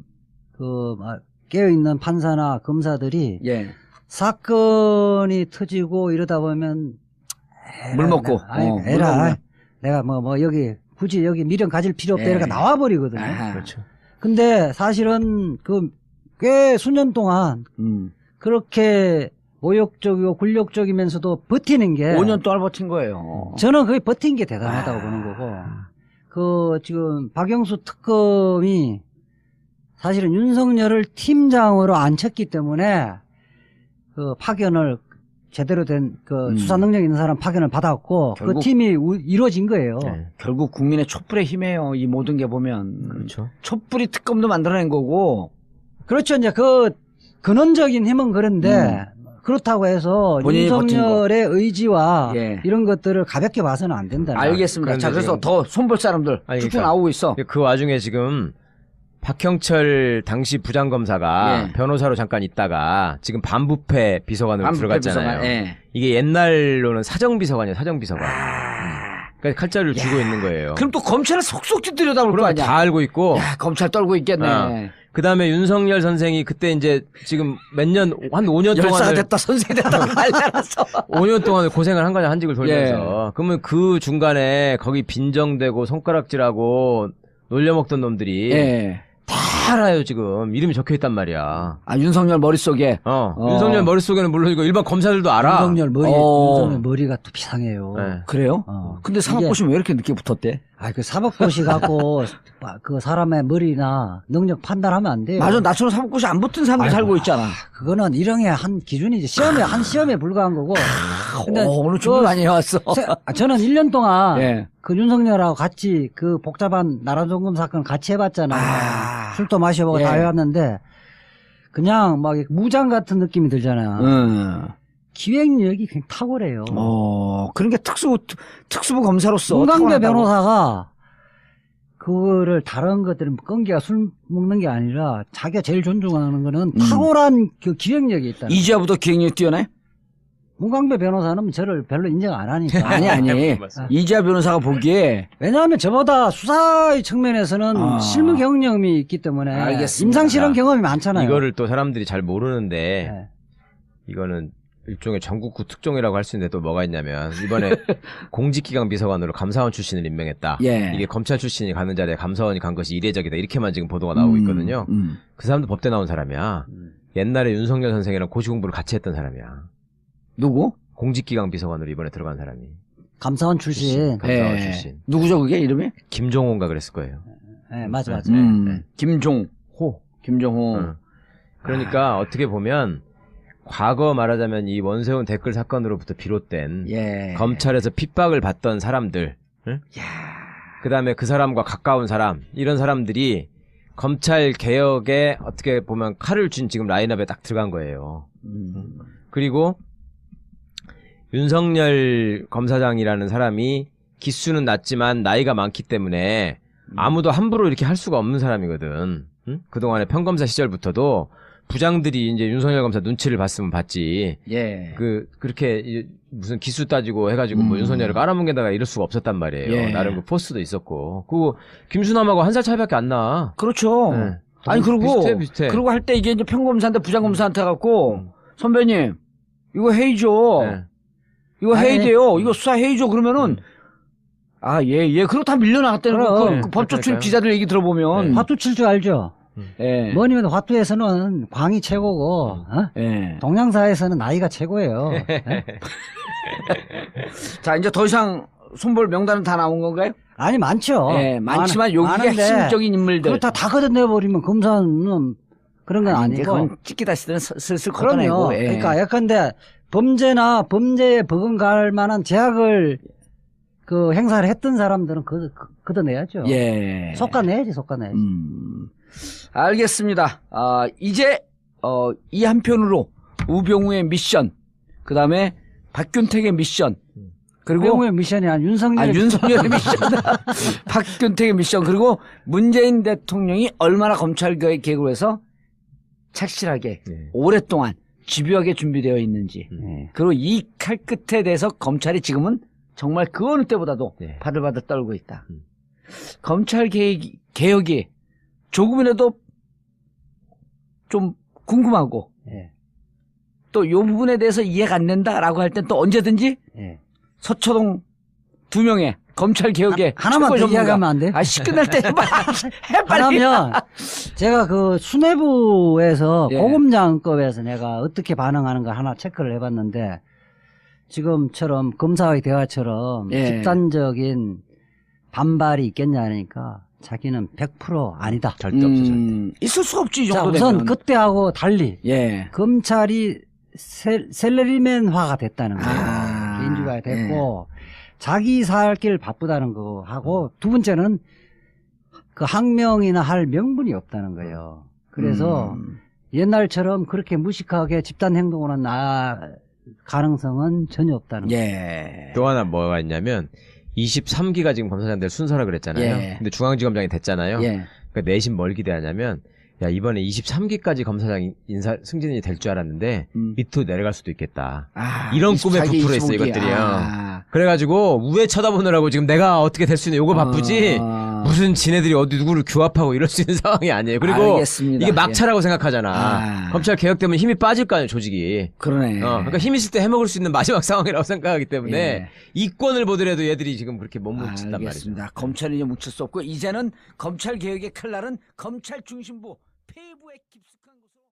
A: 깨어 있는 판사나 검사들이 사건이 터지고 이러다 보면
B: 물 먹고
A: 내가 뭐 여기 굳이 여기 미련 가질 필요 없다 이렇게 나와 버리거든요.
C: 그렇죠.
A: 근데 사실은 꽤 수년 동안 그렇게 모욕적이고 굴욕적이면서도 버티는 게
B: 5년 동안 버틴 거예요.
A: 저는 그게 버틴 게 대단하다고 보는 거고 지금 박영수 특검이 사실은 윤석열을 팀장으로 앉혔기 때문에 파견을 제대로 된 수사 능력 있는 사람 파견을 받았고 그 팀이 이루어진 거예요.
B: 결국 국민의 촛불의 힘이에요. 이 모든 게 보면.
C: 그렇죠.
B: 촛불이 특검도 만들어낸 거고.
A: 그렇죠. 이제 근원적인 힘은 그런데 그렇다고 해서 윤석열의 의지와 이런 것들을 가볍게 봐서는 안 된다.
B: 알겠습니다. 자, 그래서 더 손볼 사람들 쭉쭉 나오고 있어.
C: 그 와중에 지금 박형철 당시 부장검사가 변호사로 잠깐 있다가 지금 반부패 비서관으로 들어갔잖아요. 이게 옛날로는 사정비서관이에요. 사정비서관. 그러니까 칼자루를 쥐고 있는 거예요.
B: 그럼 또 검찰을 속속 들여다볼 거 아니야.
C: 다 알고 있고.
B: 야, 검찰 떨고 있겠네.
C: 그 다음에 윤석열 선생이 그때 이제 지금 한 5년 동안.
B: 열사가 됐다, 선생이 됐다, 알았어.
C: 5년 동안 고생을 한 거냐, 한직을 돌면서. 그러면 그 중간에 거기 빈정대고 손가락질하고 놀려먹던 놈들이. 다 알아요, 지금. 이름이 적혀 있단 말이야.
B: 윤석열 머릿속에.
C: 윤석열 머릿속에는 물론 이거 일반 검사들도 알아.
A: 윤석열 머리가 또 비상해요.
B: 그래요? 근데 사법고시는 왜 이렇게 늦게 붙었대?
A: 그 사법고시 갖고 그 사람의 머리나 능력 판단하면 안 돼요.
B: 맞아, 나처럼 사법고시 안 붙은 사람들 살고 있잖아.
A: 그거는 일형의 한 기준이지. 한 시험에 불과한 거고.
B: 근데 오늘 좀 많이 해왔어.
A: 저는 1년 동안 그 윤석열하고 같이 그 복잡한 나라정금 사건 같이 해봤잖아요. 술도 마셔보고 다 해왔는데 그냥 막 무장 같은 느낌이 들잖아요. 기획력이 굉장히 탁월해요.
B: 그러니까 특수부 검사로서.
A: 문강배 변호사가 그거를 다른 것들은 끈기가 술 먹는 게 아니라 자기가 제일 존중하는 거는 탁월한 그 기획력이 있다.
B: 이제부터 기획력이 뛰어네?
A: 문강배 변호사는 저를 별로 인정 안 하니까.
B: 아니. 이지아 변호사가 보기에.
A: 왜냐하면 저보다 수사의 측면에서는 실무 경험이 있기 때문에.
B: 알겠습니다.
A: 임상실험 경험이 많잖아요.
C: 이거를 또 사람들이 잘 모르는데 이거는 일종의 전국구 특종이라고 할 수 있는데 또 뭐가 있냐면 이번에 공직기강 비서관으로 감사원 출신을 임명했다. 이게 검찰 출신이 가는 자리에 감사원이 간 것이 이례적이다. 이렇게만 지금 보도가 나오고 있거든요. 그 사람도 법대 나온 사람이야. 옛날에 윤석열 선생이랑 고시 공부를 같이 했던 사람이야.
B: 누구?
C: 공직기강 비서관으로 이번에 들어간 사람이.
A: 감사원 출신.
C: 감사원 출신.
B: 누구죠 그게 이름이?
C: 김종호인가 그랬을 거예요.
A: 맞아.
B: 김종호.
C: 그러니까 어떻게 보면 과거 말하자면 이 원세훈 댓글 사건으로부터 비롯된
B: 예.
C: 검찰에서 핍박을 받던 사람들, 응? 그 다음에 그 사람과 가까운 사람, 이런 사람들이 검찰 개혁에 어떻게 보면 칼을 쥔 지금 라인업에 딱 들어간 거예요. 그리고 윤석열 검사장이라는 사람이 기수는 낮지만 나이가 많기 때문에 아무도 함부로 이렇게 할 수가 없는 사람이거든. 응? 그동안에 평검사 시절부터도 부장들이 이제 윤석열 검사 눈치를 봤으면 봤지.
B: 예.
C: 그렇게 무슨 기수 따지고 해가지고 뭐 윤석열을 깔아뭉개다가 이럴 수가 없었단 말이에요.
B: 예.
C: 나름 그 포스도 있었고. 그리고 김수남하고 한 살 차이밖에 안 나.
B: 그렇죠.
C: 네.
B: 아니, 그리고.
C: 비슷해.
B: 그리고 할 때 이게 이제 평검사한테 부장검사한테 갖고, 선배님, 이거 회의죠.
C: 네.
B: 이거
A: 아니,
B: 회의돼요. 이거 수사 회의죠. 그러면은, 그렇고 다 밀려나갔다는 거.
A: 그럼.
B: 그 법조 출입
C: 그러니까요.
B: 기자들 얘기 들어보면.
A: 화투 칠 줄 알죠?
B: 예.
A: 뭐니면 화투에서는 광이 최고고, 어?
B: 예.
A: 동양사에서는 나이가 최고예요.
B: 자, 이제 더 이상 손볼 명단은 다 나온 건가요?
A: 아니, 많죠.
B: 예, 많지만 여기가
A: 많은데
B: 핵심적인 인물들.
A: 그렇다 다 걷어내버리면 검사는 그런 건
B: 아니, 이제
A: 아니고.
B: 그건 찍기다 시대는 슬슬
A: 그럼요.
B: 걷어내고. 예.
A: 그러니까 예컨대 범죄에 버금갈 만한 제약을 그 행사를 했던 사람들은 걷어내야죠.
B: 예.
A: 속아내야지.
B: 알겠습니다. 이제, 이 한편으로 우병우의 미션, 그 다음에 박균택의 미션, 그리고
A: 우병우의 미션이 아니라 윤석열의
B: 윤석열의 미션, 박균택의 미션, 그리고 문재인 대통령이 얼마나 검찰 개혁을 해서 착실하게 오랫동안 집요하게 준비되어 있는지, 그리고 이 칼 끝에 대해서 검찰이 지금은 정말 그 어느 때보다도 바들바들 떨고 있다. 검찰 개혁이 조금이라도 좀 궁금하고 또 이 부분에 대해서 이해가 안 된다라고 할 땐 또 언제든지 서초동 2명의 검찰 개혁에
A: 하나만 더 이야기하면 안 돼?
B: 끝날 때 해봐. 해 빨리.
A: 하나면 제가 그 수뇌부에서
B: 예.
A: 고검장급에서 내가 어떻게 반응하는가 하나 체크를 해봤는데 지금처럼 검사의 대화처럼
B: 예.
A: 집단적인 반발이 있겠냐 하니까 자기는 100% 아니다.
C: 절대 없어, 절대.
B: 있을 수 없지 이
A: 자,
B: 정도
A: 우선
B: 되면.
A: 그때하고 달리
B: 예.
A: 검찰이 셀러리맨화가 됐다는 거예요. 개인주의가 됐고 자기 살 길 바쁘다는 거 하고 두 번째는 그 항명이나 할 명분이 없다는 거예요. 그래서 옛날처럼 그렇게 무식하게 집단 행동으로 나아갈 가능성은 전혀 없다는 거예요.
B: 예.
C: 또 하나 뭐가 있냐면 23기가 지금 검사장들 순서라 그랬잖아요.
B: 예.
C: 근데 중앙지검장이 됐잖아요.
B: 예.
C: 그러니까 내심 뭘 기대하냐면 야 이번에 23기까지 검사장 승진이 될 줄 알았는데 밑으로 내려갈 수도 있겠다. 이런 꿈에
B: 24기,
C: 부풀어 있어
B: 25기.
C: 이것들이요. 그래가지고 우회 쳐다보느라고 지금 내가 어떻게 될 수 있는 요거 바쁘지 무슨 지네들이 어디 누구를 규합하고 이럴 수 있는 상황이 아니에요. 그리고
B: 알겠습니다.
C: 이게 막차라고 생각하잖아.
B: 아.
C: 검찰 개혁되면 힘이 빠질 거 아니에요 조직이.
B: 그러네.
C: 그러니까 힘 있을 때 해먹을 수 있는 마지막 상황이라고 생각하기 때문에
B: 예.
C: 이권을 보더라도 얘들이 지금 그렇게 못 묻힌단 말이죠.
B: 알겠습니다. 검찰은 이제 묻힐 수 없고 이제는 검찰 개혁의 칼날은 검찰 중심부 폐부에 깊숙한 곳으로.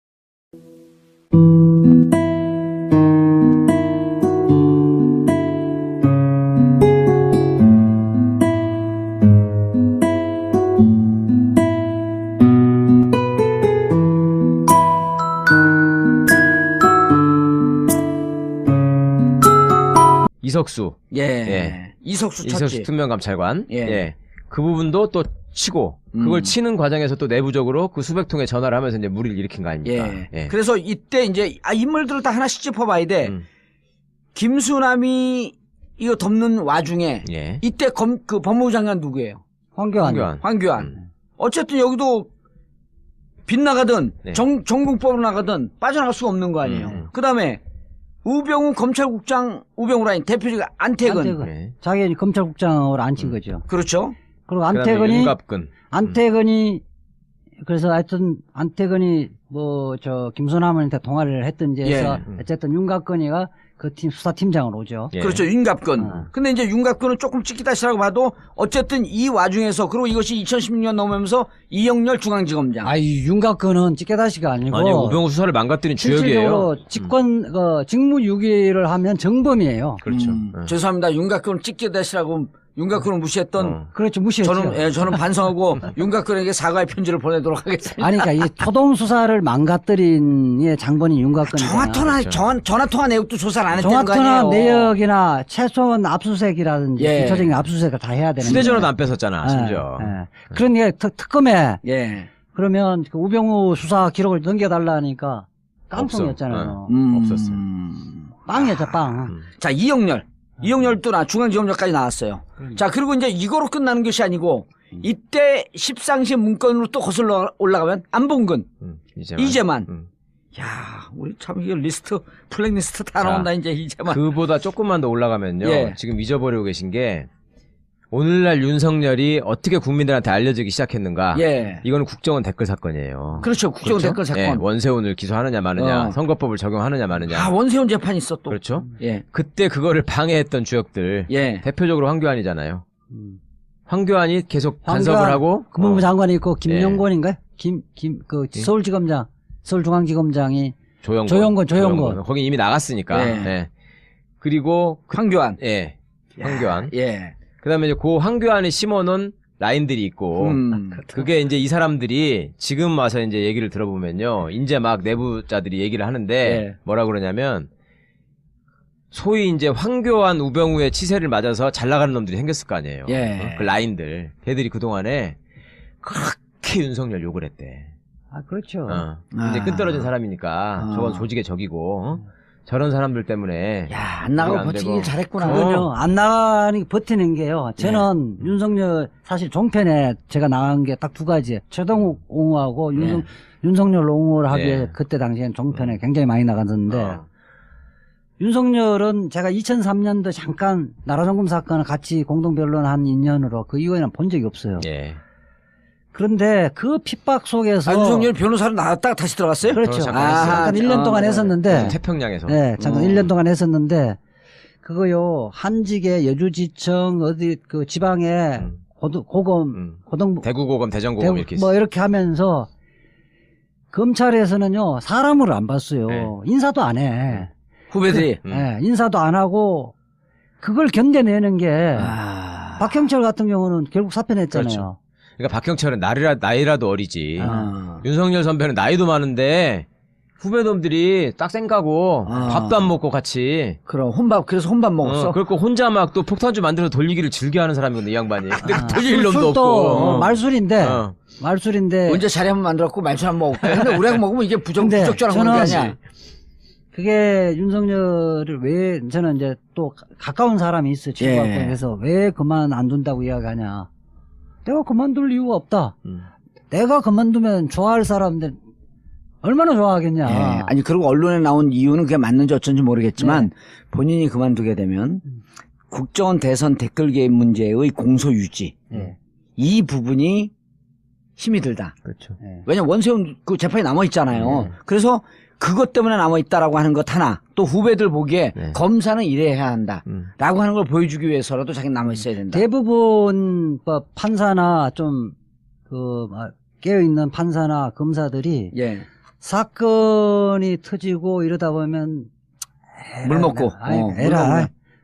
C: 이석수.
B: 예. 이석수 쳤지.
C: 이석수 특명감찰관.
B: 예.
C: 예. 그 부분도 또 치고 그걸 치는 과정에서 또 내부적으로 그 수백 통의 전화를 하면서 이제 무리를 일으킨 거 아닙니까?
B: 예.
C: 예.
B: 그래서 이때 이제 인물들을 다 하나씩 짚어봐야 돼. 김수남이 이거 덮는 와중에
C: 예.
B: 이때 그 법무부 장관 누구예요?
C: 황교안.
B: 황교안. 어쨌든 여기도 빗나가든
C: 네.
B: 정공법으로 나가든 빠져나갈 수가 없는 거 아니에요. 그다음에 우병우 검찰국장 우병우 라인 대표직 안태근.
C: 네.
A: 자기 검찰국장으로 앉힌 거죠.
B: 그렇죠.
A: 그리고
C: 그다음에 윤갑근.
A: 안태근이 그래서 하여튼 안태근이 김수남한테 통화를 했든지 해서 어쨌든 윤곽근이가 그 팀 수사팀장으로 오죠.
C: 예.
B: 그렇죠. 윤갑근. 근데 이제 윤갑근은 조금 찍기다시라고 봐도 어쨌든 이 와중에서 그리고 이것이 2016년 넘으면서 이영렬 중앙지검장.
A: 윤곽근은 찌개다시가 아니고
C: 아니 우병우 수사를 망가뜨린 주역이에요.
A: 실질적으로 직무유기를 하면 정범이에요.
C: 그렇죠.
B: 죄송합니다. 윤곽근은 찍기다시라고 윤곽근을 무시했던
A: 그렇죠. 무시했죠.
B: 저는 반성하고 윤곽근에게 사과의 편지를 보내도록 하겠습니다.
A: 아니, 그러니까 이 초동 수사를 망가뜨린 장본인 윤곽근이잖아요.
B: 전화 통화 내역도 조사를 안 했다는 거
A: 전화
B: 아니에요?
A: 내역이나 최소한 압수수색이라든지
B: 예.
A: 기초적인 압수수색을 다 해야 되는데.
C: 휴대전화도 안 뺏었잖아, 심지어.
A: 그러니까 특검에
B: 예.
A: 그러면 그 우병우 수사 기록을 넘겨달라니까 깡통이었잖아요.
C: 없었어.
A: 빵이었죠, 빵.
B: 자, 이영렬도 중앙지검장까지 나왔어요. 자, 그리고 이제 이거로 끝나는 것이 아니고 이때 십상시 문건으로 또 거슬러 올라가면 안봉근, 이재만. 야, 우리 참 이게 블랙리스트 다 나온다 이제 이재만.
C: 그보다 조금만 더 올라가면요.
B: 예.
C: 지금 잊어버리고 계신 게 오늘날 윤석열이 어떻게 국민들한테 알려지기 시작했는가.
B: 예.
C: 이거는 국정원 댓글 사건이에요.
B: 그렇죠. 국정원 댓글 사건.
C: 예, 원세훈을 기소하느냐 마느냐, 선거법을 적용하느냐 마느냐.
B: 아, 원세훈 재판이 있어 또.
C: 그렇죠.
B: 예.
C: 그때 그거를 방해했던 주역들.
B: 예.
C: 대표적으로 황교안이잖아요. 황교안이 계속 간섭을 하고.
A: 법무부 장관이 있고 김영권인가요? 서울지검장, 서울중앙지검장이 조영권.
C: 거기 이미 나갔으니까.
B: 예.
C: 예. 그리고
B: 황교안.
C: 예. 황교안.
B: 예.
C: 그다음에 이제 그 황교안이 심어놓은 라인들이 있고 그게 이제 이 사람들이 지금 와서 이제 얘기를 들어보면요, 이제 막 내부자들이 얘기를 하는데
B: 예.
C: 뭐라 그러냐면 소위 이제 황교안 우병우의 치세를 맞아서 잘 나가는 놈들이 생겼을 거 아니에요.
B: 예.
C: 그 라인들 걔들이 그 동안에 그렇게 윤석열 욕을 했대.
A: 아, 그렇죠.
C: 이제 끈떨어진 사람이니까 저건 조직의 적이고. 저런 사람들 때문에.
B: 야, 안 나가고 버티길 잘했구나.
A: 그럼요. 안 나가니 버티는 게요. 저는 윤석열, 사실 종편에 제가 나간 게 딱 두 가지. 최동욱 옹호하고 윤석열 옹호를 하기에 그때 당시엔 종편에 굉장히 많이 나갔었는데, 윤석열은 제가 2003년도 잠깐 나라정금 사건을 같이 공동변론한 인연으로 그 이후에는 본 적이 없어요.
C: 예.
A: 그런데 그 핍박 속에서.
B: 윤석열 변호사로 나왔다가 다시 들어갔어요?
A: 그렇죠.
C: 잠깐
A: 1년 동안 했었는데.
C: 태평양에서.
A: 네, 잠깐 1년 동안 했었는데, 그거요, 한직의 여주지청, 어디, 그 지방에 고검,
C: 대구고검, 대전고검 이렇게
A: 뭐 이렇게 하면서, 검찰에서는요, 사람을 안 봤어요.
C: 네.
A: 인사도 안 해.
B: 후배들이.
A: 네, 인사도 안 하고, 그걸 견뎌내는 게, 박형철 같은 경우는 결국 사표냈잖아요.
C: 그렇죠. 그러니까 박형철은 나이라도 어리지. 윤석열 선배는 나이도 많은데 후배놈들이 딱 생가고 밥도 안 먹고 같이.
B: 그럼 그래서 혼밥 먹었어?
C: 그리고 혼자 막 또 폭탄주 만들어서 돌리기를 즐겨하는 사람이거든, 이 양반이. 근데 돌릴 놈도
A: 술도
C: 없고.
A: 말술인데.
B: 언제 자리 한번 만들었고 말술 한번 먹었고. 근데 우리가 먹으면 이게 부적절한 건 아니야.
A: 그게 윤석열을 왜, 저는 이제 또 가까운 사람이 있어요. 그래서 왜 그만 안 둔다고 이야기하냐. 내가 그만둘 이유가 없다. 내가 그만두면 좋아할 사람들 얼마나 좋아하겠냐.
B: 예. 아니, 그리고 언론에 나온 이유는 그게 맞는지 어쩐지 모르겠지만 본인이 그만두게 되면 국정원 대선 댓글 개입 문제의 공소 유지 이 부분이 힘이 들다.
C: 그렇죠.
B: 왜냐면 원세훈 그 재판이 남아 있잖아요. 그래서 그것 때문에 남아 있다라고 하는 것 하나, 또 후배들 보기에 검사는 이래야 한다라고 하는 걸 보여주기 위해서라도 자기는 남아 있어야 된다.
A: 대부분 판사나 좀 깨어 있는 판사나 검사들이 사건이 터지고 이러다 보면
B: 물 먹고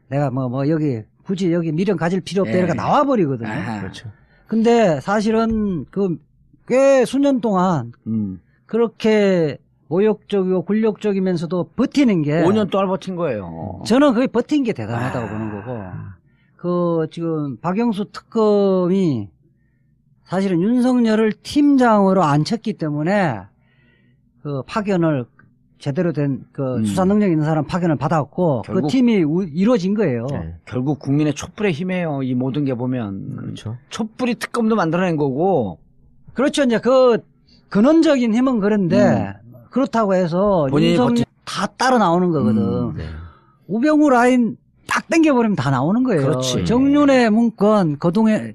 A: 내가 여기 굳이 여기 미련 가질 필요 없다 이렇게 나와 버리거든요.
C: 그렇죠.
A: 근데 사실은 꽤 수년 동안 그렇게 모욕적이고 굴욕적이면서도 버티는 게
B: 5년 동안 버틴 거예요.
A: 저는 그게 버틴 게 대단하다고 보는 거고, 지금 박영수 특검이 사실은 윤석열을 팀장으로 앉혔기 때문에 파견을 제대로 된 수사 능력 있는 사람 파견을 받았고 그 팀이 이루어진 거예요.
B: 결국 국민의 촛불의 힘이에요. 이 모든 게 보면.
C: 그렇죠.
B: 촛불이 특검도 만들어낸 거고.
A: 그렇죠. 이제 근원적인 힘은 그런데 그렇다고 해서 윤석열 다 따라 나오는 거거든. 우병우 라인 딱 당겨버리면 다 나오는 거예요.
B: 그렇지.
A: 정윤의 문건,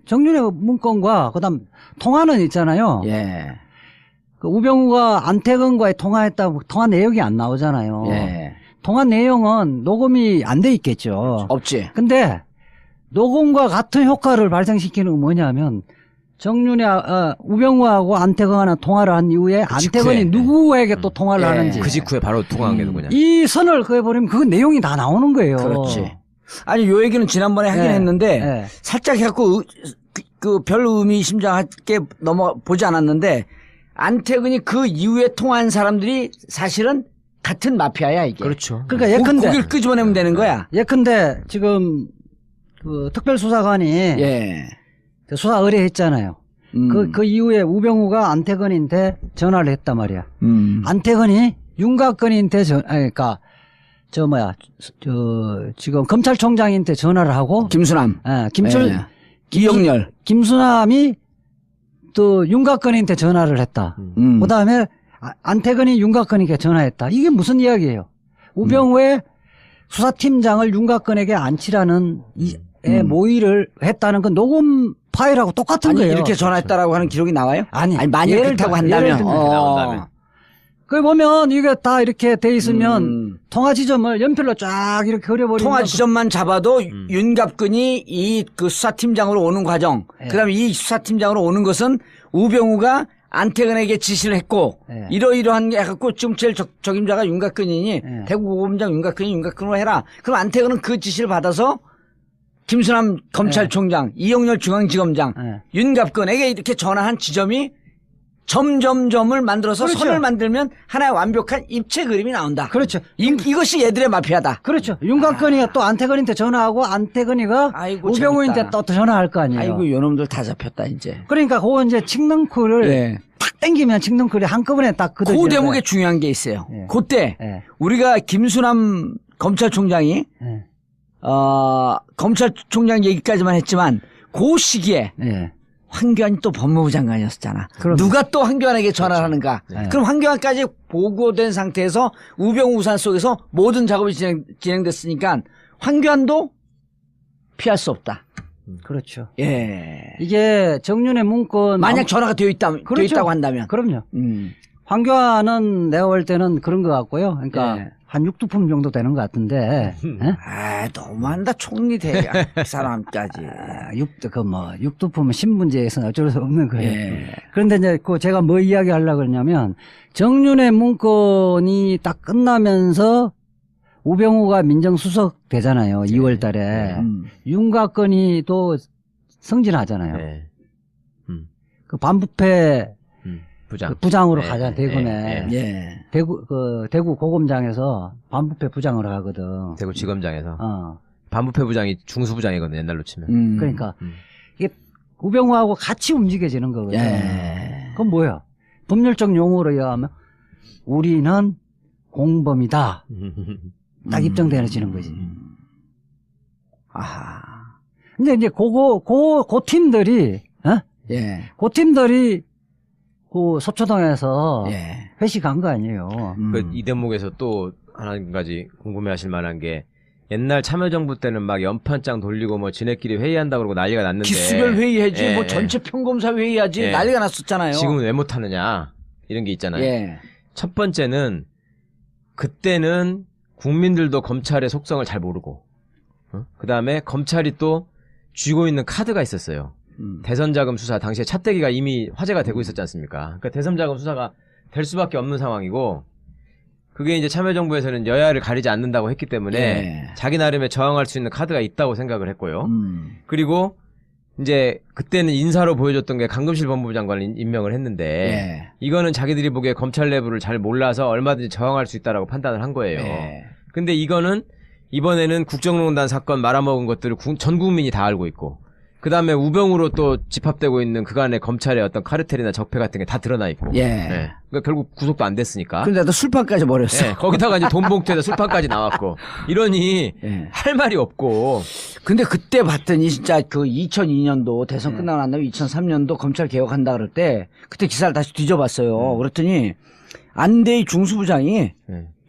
A: 정윤의 문건과 그다음 통화는 있잖아요. 우병우가 안태근과의 통화했다고 통화 내역이 안 나오잖아요. 통화 내용은 녹음이 안 돼 있겠죠.
B: 없지.
A: 근데 녹음과 같은 효과를 발생시키는 건 뭐냐면 우병우하고 안태근하고 통화를 한 이후에 안태근이 누구에게 또 통화를 하는지.
C: 그 직후에 바로 통화한 게 누구냐.
A: 이 선을 그어버리면 그 내용이 다 나오는 거예요.
B: 그렇지. 아니 요 얘기는 지난번에 하긴 했는데 살짝 해갖고 그 별 의미심장하게 보지 않았는데 안태근이 그 이후에 통한 사람들이 사실은 같은 마피아야 이게.
C: 그렇죠.
A: 그러니까 예컨대
B: 고기를 끄집어내면 되는 거야.
A: 예컨대 지금 그 특별수사관이 수사 의뢰했잖아요. 그 이후에 우병우가 안태근한테 전화를 했단 말이야. 안태근이 윤곽근한테 그러니까 지금 검찰총장한테 전화를 하고
B: 김수남, 이영렬,
A: 김수남이 또 윤곽근한테 전화를 했다. 그다음에 안태근이 윤곽근에게 전화했다. 이게 무슨 이야기예요? 우병우의 수사팀장을 윤곽근에게 안치라는 모의를 했다는 건 녹음 파일하고 똑같은 거예요.
B: 이렇게 전화했다라고 하는 기록이 나와요? 아니 만약 그렇다고 한다면.
A: 그 보면 이게 다 이렇게 돼 있으면 통화 지점을 연필로 쫙 이렇게 그려버리면
B: 통화 지점만 잡아도 윤갑근이 그 수사팀장으로 오는 과정, 그다음에 이 수사팀장으로 오는 것은 우병우가 안태근에게 지시를 했고 이러이러한 게 해갖고 지금 제일 적임자가 윤곽근이니 대구고검장 윤곽근으로 해라. 그럼 안태근은 그 지시를 받아서 김수남 검찰총장, 이영렬 중앙지검장, 윤갑근에게 이렇게 전화한 지점이 점점점을 만들어서 선을 만들면 하나의 완벽한 입체 그림이 나온다.
A: 그렇죠.
B: 이것이 얘들의 마피아다.
A: 그렇죠. 윤곽근이가 또 안태근한테 전화하고 안태근이가 우병우한테 또 전화할 거 아니에요.
B: 아이고 요놈들 다 잡혔다 이제.
A: 그러니까 그거 이제 칙능쿨을 탁 땡기면 칙능쿨이 한꺼번에 딱 그
B: 대목에 중요한 게 있어요. 그때 우리가 김수남 검찰총장이 검찰총장 얘기까지만 했지만 그 시기에 황교안이 또 법무부 장관이었잖아. 누가 또 황교안에게 전화를 하는가. 그럼 황교안까지 보고된 상태에서 우병우 우산 속에서 모든 작업이 진행됐으니까 황교안도 피할 수 없다.
A: 그렇죠.
B: 예.
A: 이게 정윤의 문건
B: 만약 전화가 되어 있다고 한다면.
A: 그럼요. 황교안은 내가 볼 때는 그런 것 같고요. 그러니까 한 6두품 정도 되는 것 같은데.
B: 너무한다. 총리 대가 그 사람까지.
A: 6두품은 신문제에서는 어쩔 수 없는 거예요. 그런데 이제 제가 뭐 이야기 하려고 그러냐면 정윤의 문건이 딱 끝나면서 우병우가 민정수석 되잖아요. 2월 달에. 윤곽근이 또 승진하잖아요. 그 반부패 부장으로 가잖아, 대검에. 대구 고검장에서 반부패 부장으로 하거든.
C: 대구 지검장에서. 반부패 부장이 중수부장이거든, 옛날로 치면.
A: 그러니까 이게 우병우하고 같이 움직여지는 거거든. 그건 뭐야? 법률적 용어로 얘기하면 우리는 공범이다. 딱 입증되어지는 거지. 근데 이제 그 팀들이, 그 팀들이 그 서초동에서 회식한 거 아니에요.
C: 이 대목에서 또 한 가지 궁금해하실 만한 게 옛날 참여정부 때는 막 연판장 돌리고 뭐 지네끼리 회의한다 그러고 난리가 났는데
B: 기수별 회의하지 뭐 전체 평검사 회의하지 난리가 났었잖아요.
C: 지금은 왜 못하느냐 이런 게 있잖아요. 첫 번째는 그때는 국민들도 검찰의 속성을 잘 모르고 그 다음에 검찰이 또 쥐고 있는 카드가 있었어요. 대선자금 수사 당시에 차떼기가 이미 화제가 되고 있었지 않습니까? 그러니까 대선자금 수사가 될 수밖에 없는 상황이고 그게 이제 참여정부에서는 여야를 가리지 않는다고 했기 때문에 자기 나름의 저항할 수 있는 카드가 있다고 생각을 했고요. 그리고 이제 그때는 인사로 보여줬던 게 강금실 법무부 장관을 임명을 했는데 이거는 자기들이 보기에 검찰 내부를 잘 몰라서 얼마든지 저항할 수 있다라고 판단을 한 거예요. 근데 이거는 이번에는 국정농단 사건 말아먹은 것들을 전 국민이 다 알고 있고 그 다음에 우병우로 또 집합되고 있는 그간의 검찰의 어떤 카르텔이나 적폐 같은 게 다 드러나 있고. 그러니까 결국 구속도 안 됐으니까.
B: 근데도 술판까지 버렸어.
C: 거기다가 이제 돈 봉투에다 술판까지 나왔고. 이러니 할 말이 없고.
B: 근데 그때 봤더니 진짜 그 2002년도 대선 끝나고 난 다음에 2003년도 검찰 개혁한다 그럴 때 그때 기사를 다시 뒤져봤어요. 그랬더니 안대희 중수부장이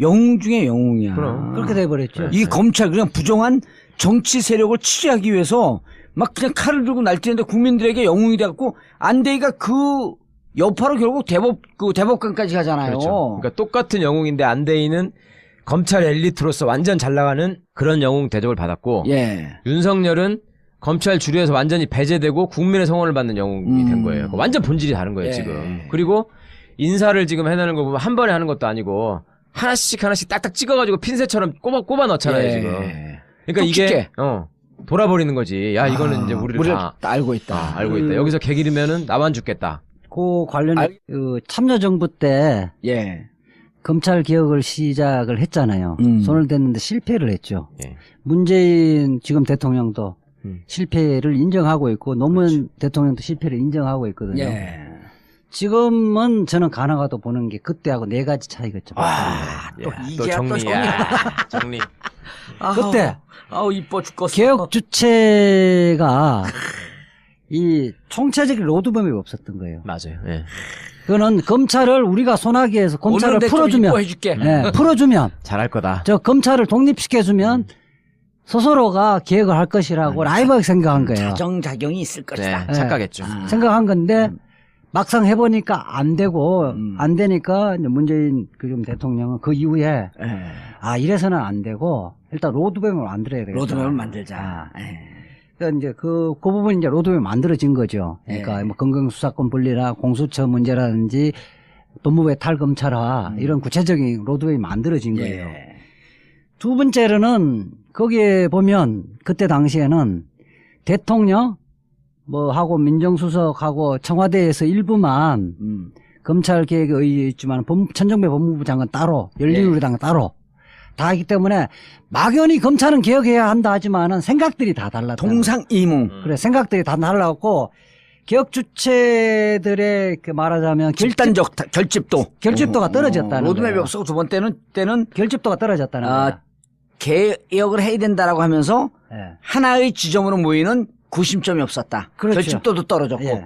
B: 영웅 중에 영웅이야.
A: 그럼 그렇게 돼버렸죠.
B: 이 검찰 그냥 부정한 정치 세력을 취재하기 위해서 막 그냥 칼을 들고 날뛰는데 국민들에게 영웅이 돼갖고 안대희가 그 여파로 결국 대법관까지 가잖아요.
C: 그렇죠. 그러니까 똑같은 영웅인데 안대희는 검찰 엘리트로서 완전 잘 나가는 그런 영웅 대접을 받았고 윤석열은 검찰 주류에서 완전히 배제되고 국민의 성원을 받는 영웅이 된 거예요. 완전 본질이 다른 거예요 지금. 그리고 인사를 지금 해내는 거 보면 한 번에 하는 것도 아니고 하나씩 딱딱 찍어가지고 핀셋처럼 꼽아 넣잖아요 지금. 그러니까 이게 돌아버리는 거지. 야 이거는 이제 우리를 다
B: 알고 있다.
C: 알고 있다. 여기서 개기르면은 나만 죽겠다.
A: 그 관련해 참여정부 때 검찰 개혁을 시작을 했잖아요. 손을 댔는데 실패를 했죠.
C: 예.
A: 문재인 지금 대통령도 실패를 인정하고 있고 노무현 대통령도 실패를 인정하고 있거든요.
B: 예.
A: 지금은 저는 가능하다고 보는 게 그때하고 네 가지 차이겠죠.
B: 또
C: 또 정리. 정리.
A: 그때
B: 아우 이뻐 죽겠어.
A: 개혁 주체가 이 총체적인 로드맵이 없었던 거예요.
C: 맞아요. 예.
A: 그거는 검찰을 우리가 손아귀에서 검찰을 풀어주면,
B: 해줄게.
A: 풀어주면
C: 잘할 거다.
A: 저 검찰을 독립시켜주면 스스로가 개혁을 할 것이라고 라이브하게 생각한 거예요.
B: 자정작용이 있을 것이다.
C: 네, 착각했죠.
A: 생각한 건데 막상 해보니까 안 되고 안 되니까 이제 문재인 그 대통령은 그 이후에 이래서는 안 되고 일단 로드맵을 만들어야 되겠다.
B: 로드맵을 만들자.
A: 그러니까 이제 그 부분이 이제 로드맵이 만들어진 거죠. 그러니까 뭐 검경수사권 분리나 공수처 문제라든지 법무부의 탈검찰화 이런 구체적인 로드맵이 만들어진 거예요. 두 번째로는 거기에 보면 그때 당시에는 대통령 뭐 하고 민정수석하고 청와대에서 일부만 검찰 개혁에 의했지만 천정배 법무부 장관 따로 열린우리당 따로 다 하기 때문에 막연히 검찰은 개혁해야 한다 하지만은 생각들이 다 달랐다.
B: 동상이몽.
A: 그래 생각들이 다 달랐고 개혁 주체들의 그 말하자면 결집도가 떨어졌다는
B: 로드맵이
A: 거예요.
B: 없었고 두 번째는
A: 결집도가 떨어졌다는 거예요.
B: 개혁을 해야 된다라고 하면서 하나의 지점으로 모이는 구심점이 없었다.
A: 그렇죠.
B: 결집도도 떨어졌고.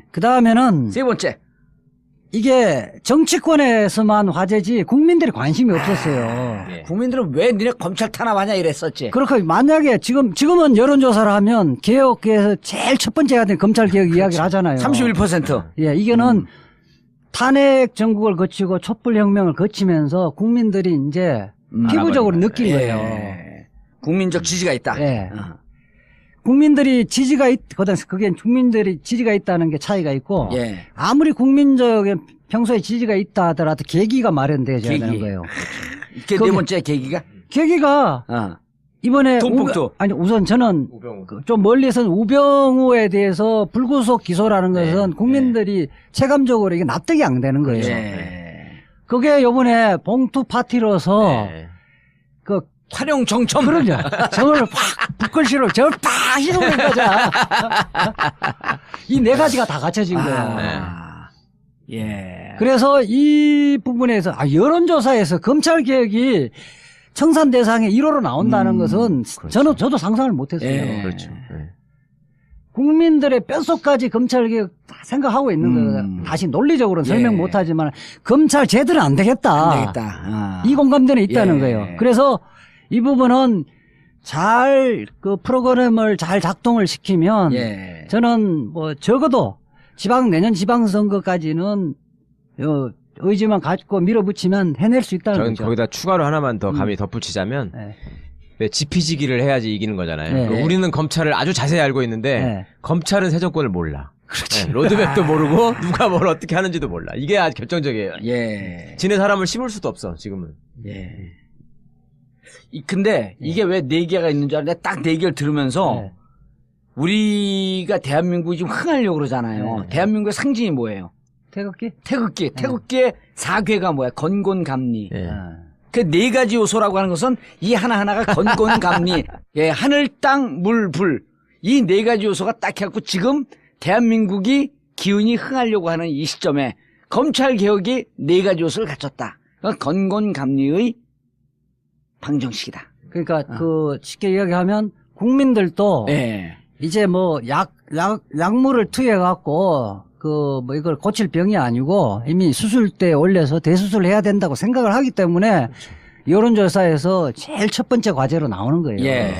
A: 그 다음에는
B: 세 번째.
A: 이게 정치권에서만 화제지 국민들이 관심이 없었어요.
B: 국민들은 왜 니네 검찰 탄압하냐 이랬었지.
A: 그렇게 만약에 지금은 여론조사를 하면 개혁에서 제일 첫 번째 해야 되는 검찰 개혁 이야기를 하잖아요.
B: 31%.
A: 이거는 탄핵 정국을 거치고 촛불혁명을 거치면서 국민들이 이제 피부적으로 느낀 거예요.
B: 국민적 지지가 있다.
A: 국민들이 지지가 그게 국민들이 지지가 있다는 게 차이가 있고 아무리 국민적인 평소에 지지가 있다 하더라도 계기가 마련되어야 되는 거예요.
B: 이게 네 번째
A: 계기가 이번에 우선 저는 좀 멀리서는 우병우에 대해서 불구속 기소라는 것은 국민들이 체감적으로 이게 납득이 안 되는 거예요. 그게 요번에 봉투 파티로서 그
B: 활용 정점.
A: 그럼요. 정을 확 붓글씨로 정을 팍 휘두르는 거죠. 이 네 가지가 다 갖춰진 거예요. 그래서 이 부분에서 여론조사에서 검찰 개혁이 청산 대상의 1호로 나온다는 것은
C: 그렇죠.
A: 저도 상상을 못했어요.
C: 그렇죠.
A: 국민들의 뼛속까지 검찰 개혁 다 생각하고 있는 거예요. 다시 논리적으로는 설명 못하지만 검찰 제대로 안 되겠다.
B: 안 되겠다.
A: 이 공감대는 있다는 거예요. 그래서 이 부분은 잘 그 프로그램을 잘 작동을 시키면 저는 뭐 적어도 내년 지방선거까지는 의지만 가지고 밀어붙이면 해낼 수 있다는
C: 저는
A: 거죠.
C: 거기다 추가로 하나만 더 감히 덧붙이자면 왜 지피지기를 해야지 이기는 거잖아요. 우리는 검찰을 아주 자세히 알고 있는데 검찰은 새 정권을 몰라.
A: 그렇지.
C: 로드맵도 모르고 누가 뭘 어떻게 하는지도 몰라. 이게 아주 결정적이에요. 지네 사람을 심을 수도 없어 지금은.
B: 근데 이게 왜 네 개가 있는 줄 알았는데 딱 네 개를 들으면서 우리가 대한민국이 지금 흥하려고 그러잖아요. 대한민국의 상징이 뭐예요?
A: 태극기?
B: 태극기의 사괴가 뭐야? 건곤감리. 그 네 가지 요소라고 하는 것은 이 하나하나가 건곤감리. 하늘, 땅, 물, 불. 이 네 가지 요소가 딱 해갖고 지금 대한민국이 기운이 흥하려고 하는 이 시점에 검찰 개혁이 네 가지 요소를 갖췄다. 건곤감리의 방정식이다.
A: 그러니까 쉽게 이야기하면 국민들도 이제 뭐 약물을 투여해갖고 뭐 이걸 고칠 병이 아니고 이미 수술대에 올려서 대수술을 해야 된다고 생각을 하기 때문에 여론조사에서 제일 첫 번째 과제로 나오는 거예요.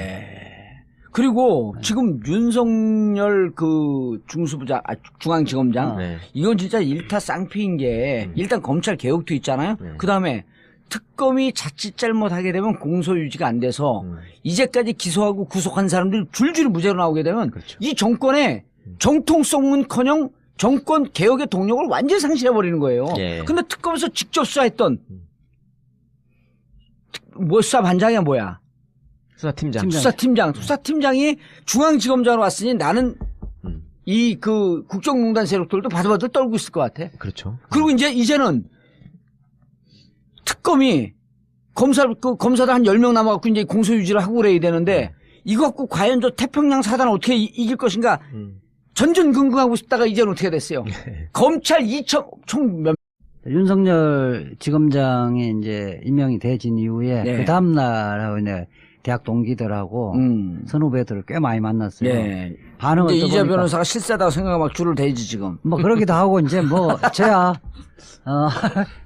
B: 그리고 지금 윤석열 그 중앙지검장 이건 진짜 일타 쌍피인 게 일단 검찰 개혁도 있잖아요. 그 다음에 특검이 자칫 잘못하게 되면 공소유지가 안 돼서 이제까지 기소하고 구속한 사람들이 줄줄이 무죄로 나오게 되면 이 정권의 정통성은커녕 정권 개혁의 동력을 완전히 상실해버리는 거예요. 근데 특검에서 직접 수사했던 수사 반장이야 뭐야? 수사팀장이 중앙지검장으로 왔으니 나는 이 그 국정농단 세력들도 바들바들 떨고 있을 것 같아.
C: 그렇죠.
B: 그리고 이제는 특검이 검사도 한 10명 남아갖고 이제 공소유지를 하고 그래야 되는데 이거 갖고 과연 저 태평양 사단을 어떻게 이길 것인가 전전긍긍하고 싶다가 이제는 어떻게 됐어요. 검찰 총 몇
A: 윤석열 지검장이 이제 임명이 되진 이후에
B: 네.
A: 그 다음날 이제 대학 동기들하고 선후배들을 꽤 많이 만났어요.
B: 네.
A: 반응을
B: 이제 이재
A: 떠보니까
B: 변호사가 실세다고 생각하고 막 줄을 대지 지금.
A: 뭐 그러기도 하고 이제 뭐 저야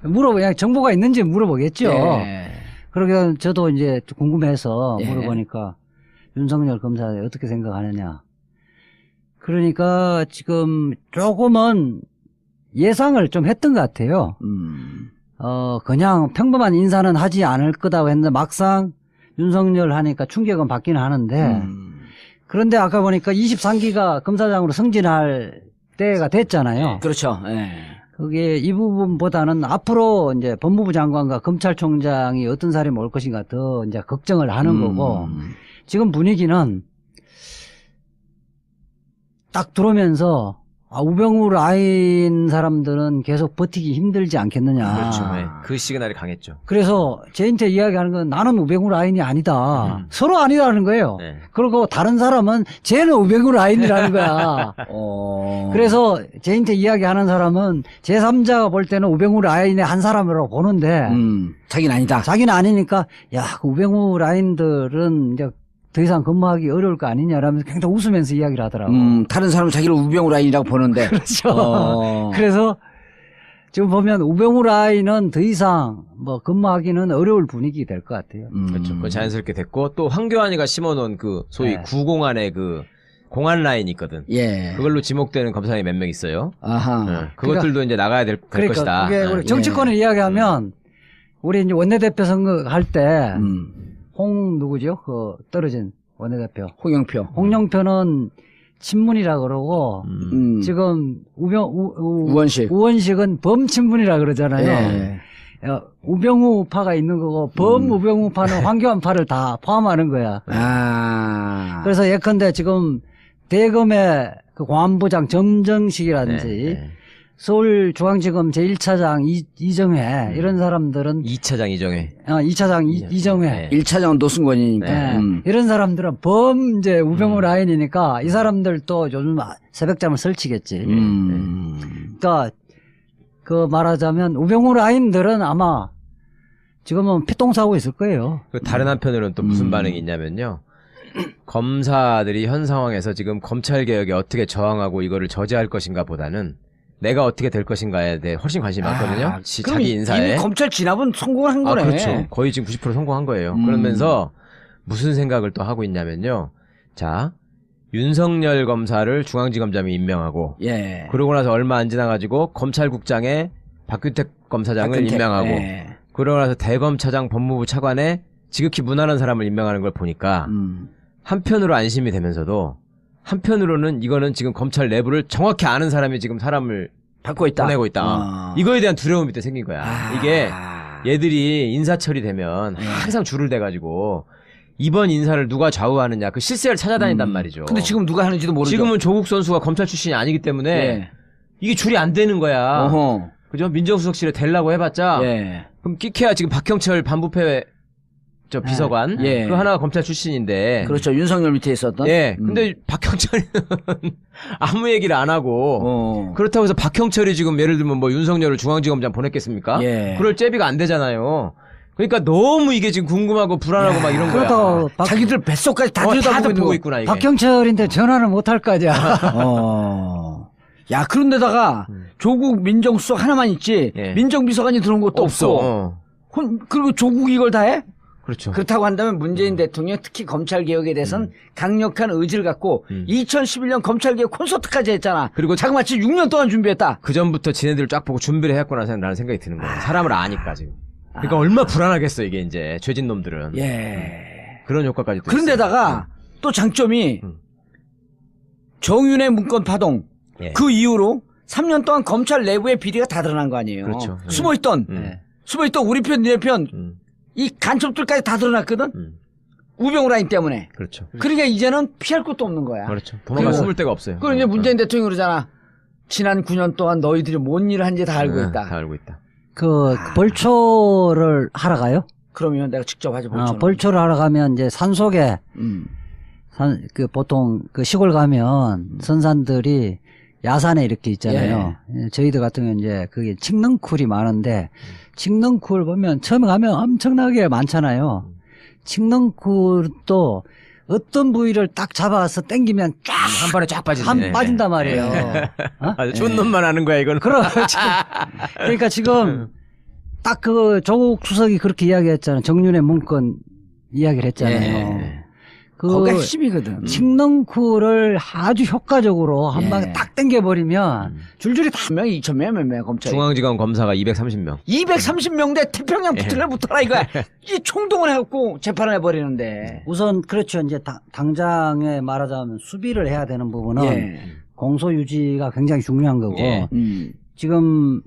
A: 그냥 정보가 있는지 물어보겠죠.
B: 네.
A: 그러게 저도 이제 궁금해서
B: 네.
A: 물어보니까 윤석열 검사 어떻게 생각하느냐. 그러니까 지금 조금은 예상을 좀 했던 것 같아요. 그냥 평범한 인사는 하지 않을 거다고 했는데 막상 윤석열 하니까 충격은 받기는 하는데 그런데 아까 보니까 23기가 검사장으로 승진할 때가 됐잖아요.
B: 그렇죠. 네.
A: 그게 이 부분보다는 앞으로 이제 법무부 장관과 검찰총장이 어떤 사람이 올 것인가 더 이제 걱정을 하는 거고 지금 분위기는 딱 들어오면서 우병우 라인 사람들은 계속 버티기 힘들지 않겠느냐.
C: 그렇죠. 네. 그 시그널이 강했죠.
A: 그래서 제인테 이야기하는 건 나는 우병우 라인이 아니다. 서로 아니라는 거예요.
C: 네.
A: 그리고 다른 사람은 쟤는 우병우 라인이라는 거야. 그래서 제인테 이야기하는 사람은 제3자가 볼 때는 우병우 라인의 한 사람이라고 보는데
B: 자기는 아니다.
A: 자기는 아니니까 그 우병우 라인들은 이제 더 이상 근무하기 어려울 거 아니냐라면서 굉장히 웃으면서 이야기를 하더라고.
B: 다른 사람은 자기를 우병우 라인이라고 보는데.
A: 그렇죠. 그래서 지금 보면 우병우 라인은 더 이상 뭐 근무하기는 어려울 분위기 될 것 같아요.
C: 그렇죠. 그거 자연스럽게 됐고 또 황교안이가 심어놓은 그 소위
A: 네.
C: 구공안의 그 공안 라인이 있거든.
B: 예.
C: 그걸로 지목되는 검사님이 몇 명 있어요.
B: 아하.
C: 네. 그것들도 이제 나가야 될
A: 그러니까
C: 것이다.
A: 그게
C: 네.
A: 우리 정치권을 이야기하면 우리 이제 원내대표 선거 할 때 누구죠? 그 떨어진 원내대표. 홍영표는 친문이라 그러고 지금 우원식은 범친문이라 그러잖아요.
B: 예.
A: 우병우파가 있는 거고 범우병우파는 황교안파를 다 포함하는 거야. 그래서 예컨대 지금 대검의 그 공안부장 정정식이라든지
C: 네.
A: 서울중앙지검 제1차장 이정회 이런 사람들은
C: 2차장 이정회.
A: 2차장 이정회
C: 네.
B: 1차장은 노승권이니까.
A: 네. 이런 사람들은 범 우병우 라인이니까 이 사람들도 요즘 새벽잠을 설치겠지. 그러니까 그 말하자면 우병우 라인들은 아마 지금은 피똥싸고 있을 거예요.
C: 다른 한편으로는 또 무슨 반응이 있냐면요. 검사들이 현 상황에서 지금 검찰개혁에 어떻게 저항하고 이거를 저지할 것인가 보다는 내가 어떻게 될 것인가에 대해 훨씬 관심이 많거든요. 자기 인사에.
B: 이미 검찰 진압은 성공을 한 거네.
C: 그렇죠. 거의 지금 90% 성공한 거예요. 그러면서 무슨 생각을 또 하고 있냐면요. 자, 윤석열 검사를 중앙지검장이 임명하고
B: 예.
C: 그러고 나서 얼마 안 지나가지고 검찰국장에 박규택 검사장을 임명하고
B: 예.
C: 그러고 나서 대검차장 법무부 차관에 지극히 무난한 사람을 임명하는 걸 보니까 한편으로 안심이 되면서도 한편으로는 이거는 지금 검찰 내부를 정확히 아는 사람이 지금 사람을
B: 받고 있다.
C: 보내고 있다. 이거에 대한 두려움이 또 생긴 거야. 이게 얘들이 인사 처리되면 항상 줄을 대가지고 이번 인사를 누가 좌우하느냐 그 실세를 찾아다닌단 말이죠.
B: 근데 지금 누가 하는지도 모르죠.
C: 지금은 조국 선수가 검찰 출신이 아니기 때문에
B: 예.
C: 이게 줄이 안 되는 거야.
B: 어허.
C: 그죠? 민정수석실에 되려고 해봤자
B: 예.
C: 그럼 끼케야 지금 박형철 반부패 저 비서관
B: 예.
C: 그 하나가 검찰 출신인데
B: 그렇죠. 윤석열 밑에 있었던.
C: 예. 근데 박형철이는 아무 얘기를 안 하고 그렇다고 해서 박형철이 지금 예를 들면 뭐 윤석열을 중앙지검장 보냈겠습니까?
B: 예.
C: 그럴 제비가 안 되잖아요. 그러니까 너무 이게 지금 궁금하고 불안하고 막 이런 거야.
A: 그렇다고
B: 자기들 뱃속까지 다
C: 다
B: 들여다보고
C: 보고 있구나 이게.
A: 박형철인데 전화를 못 할 거냐.
B: 야, 그런데다가 조국 민정수석 하나만 있지.
C: 예.
B: 민정비서관이 들어온 것도 없고. 그리고 조국 이걸 다 해?
C: 그렇죠.
B: 그렇다고 한다면 문재인 대통령 특히 검찰개혁에 대해서는 강력한 의지를 갖고 2011년 검찰개혁 콘서트까지 했잖아.
C: 그리고
B: 자그마치 6년 동안 준비했다.
C: 그 전부터 지네들을 쫙 보고 준비를 해왔구나 라는 생각이 드는 거예요. 사람을 아니까 지금. 그러니까 얼마나 불안하겠어 이게 이제 죄진 놈들은.
B: 예.
C: 그런 효과까지. 또
B: 그런데다가 또 장점이 정윤의 문건 파동
C: 예.
B: 그 이후로 3년 동안 검찰 내부의 비리가 다 드러난 거 아니에요.
C: 그렇죠.
B: 숨어있던 우리 편, 니네 편, 이 간첩들까지 다 드러났거든? 우병우 라인 때문에.
C: 그렇죠.
B: 그러니까 이제는 피할 것도 없는 거야.
C: 그렇죠. 도망가 숨을 데가 없어요.
B: 그리고 이제 문재인 대통령이 그러잖아. 지난 9년 동안 너희들이 뭔 일을 한지 다 알고 있다.
C: 다 알고 있다.
A: 벌초를 하러 가요?
B: 그러면 내가 직접 하지 벌초.
A: 벌초를 하러 가면 이제 산속에 보통 그 시골 가면 선산들이 야산에 이렇게 있잖아요. 저희들 같은 경우는 이제 그게 칡능쿨이 많은데 칡능쿨 보면 처음에 가면 엄청나게 많잖아요. 칡능쿨도 어떤 부위를 딱 잡아서 당기면 쫙
C: 한 번에 쫙 빠지네.
A: 빠진단 말이에요.
C: 아주 좋은 놈만 아는 거야 이건.
A: 그러니까 지금 딱 그 조국 수석이 그렇게 이야기했잖아요. 정윤의 문건 이야기를 했잖아요.
B: 거기가 핵심이거든.
A: 칡능쿨을 아주 효과적으로 한 방에 딱 당겨버리면 줄줄이 다
B: 1,000명, 2,000명 몇 명 검찰.
C: 중앙지검 검사가 230명.
B: 230명대 태평양 붙을래 붙어라 이거야. 이 총동원 해갖고 재판을 해버리는데.
A: 우선 그렇죠. 이제 당장에 말하자면 수비를 해야 되는 부분은 공소 유지가 굉장히 중요한 거고 지금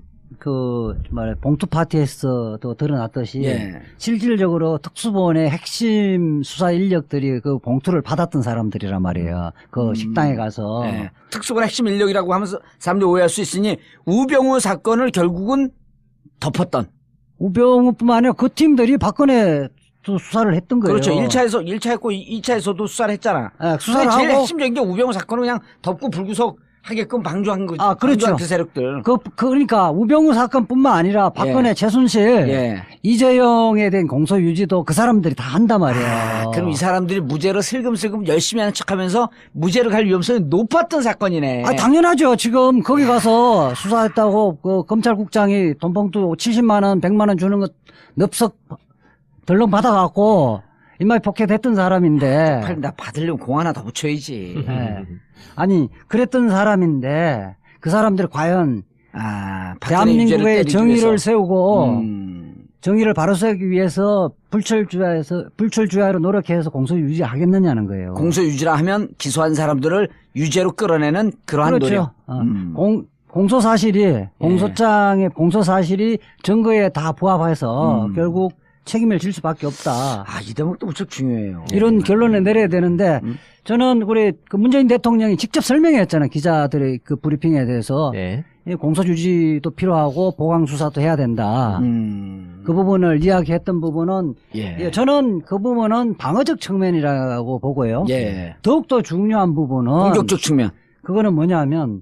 A: 봉투 파티에서도 드러났듯이 실질적으로 특수본의 핵심 수사 인력들이 그 봉투를 받았던 사람들이란 말이에요. 그 식당에 가서.
B: 특수본 핵심 인력이라고 하면서 사람들이 오해할 수 있으니 우병우 사건을 결국은 덮었던.
A: 우병우뿐만 아니라 그 팀들이 박근혜 수사를 했던 거예요.
B: 그렇죠. 1차 했고 2차에서도 수사를 했잖아.
A: 수사를
B: 제일
A: 하고.
B: 핵심적인 게 우병우 사건을 그냥 덮고 불구속 하게끔 방조한 거지.
A: 그렇죠.
B: 그 세력들.
A: 그러니까 우병우 사건뿐만 아니라 박근혜, 최순실, 이재용에 대한 공소 유지도 그 사람들이 다 한단 말이에요.
B: 그럼 이 사람들이 무죄로 슬금슬금 열심히 하는 척하면서 무죄로 갈 위험성이 높았던 사건이네.
A: 당연하죠. 지금 거기 가서 수사했다고 그 검찰국장이 돈봉투 70만 원, 100만 원 주는 거 넙석 덜렁 받아갖고 인마이 포켓했던 사람인데.
B: 나 받으려면 공 하나 더 붙여야지.
A: 아니 그랬던 사람인데 그 사람들이 과연 대한민국의 정의를 세우고 정의를 바로 세우기 위해서 불철주야로 노력해서 공소 유지하겠느냐는 거예요.
B: 공소 유지라 하면 기소한 사람들을 유죄로 끌어내는 그러한
A: 그렇죠.
B: 노력.
A: 공소 사실이 공소장의 공소 사실이 증거에 다 부합해서 결국 책임을 질 수밖에 없다.
B: 이 대목도 무척 중요해요.
A: 이런 결론을 내려야 되는데 저는 우리 그 문재인 대통령이 직접 설명했잖아요. 기자들의 그 브리핑에 대해서 공소 유지도 필요하고 보강 수사도 해야 된다. 그 부분을 이야기했던 부분은 저는 그 부분은 방어적 측면이라고 보고요. 더욱더 중요한 부분은
B: 공격적 측면.
A: 그거는 뭐냐면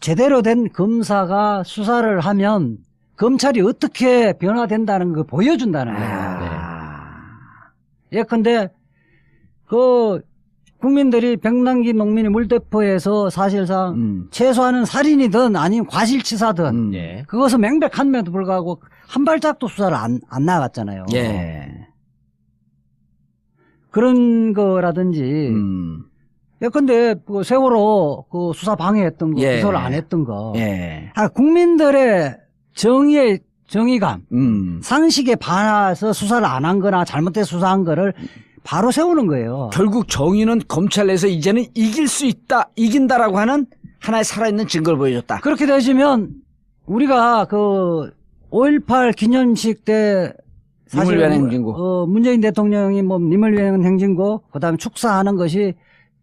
A: 제대로 된 검사가 수사를 하면 검찰이 어떻게 변화된다는 걸 보여준다는 거예요. 예컨대 그 국민들이 백남기 농민이 물대포에서 사실상 최소한은 살인이든 아니면 과실치사든 그것은 명백한데도 불구하고 한 발짝도 수사를 안 나갔잖아요. 그런 거라든지 예컨대 그 세월호 그 수사 방해했던 거 기소를 안 했던 거 국민들의 정의감, 상식에 반해서 수사를 안 한 거나 잘못돼서 수사한 거를 바로 세우는 거예요.
B: 결국 정의는 검찰 내에서 이제는 이길 수 있다, 이긴다라고 하는 하나의 살아있는 증거를 보여줬다.
A: 그렇게 되시면 우리가 그 5.18 기념식 때
B: 님을 위한 행진곡.
A: 문재인 대통령이 님을 위한 행진곡, 그 다음에 축사하는 것이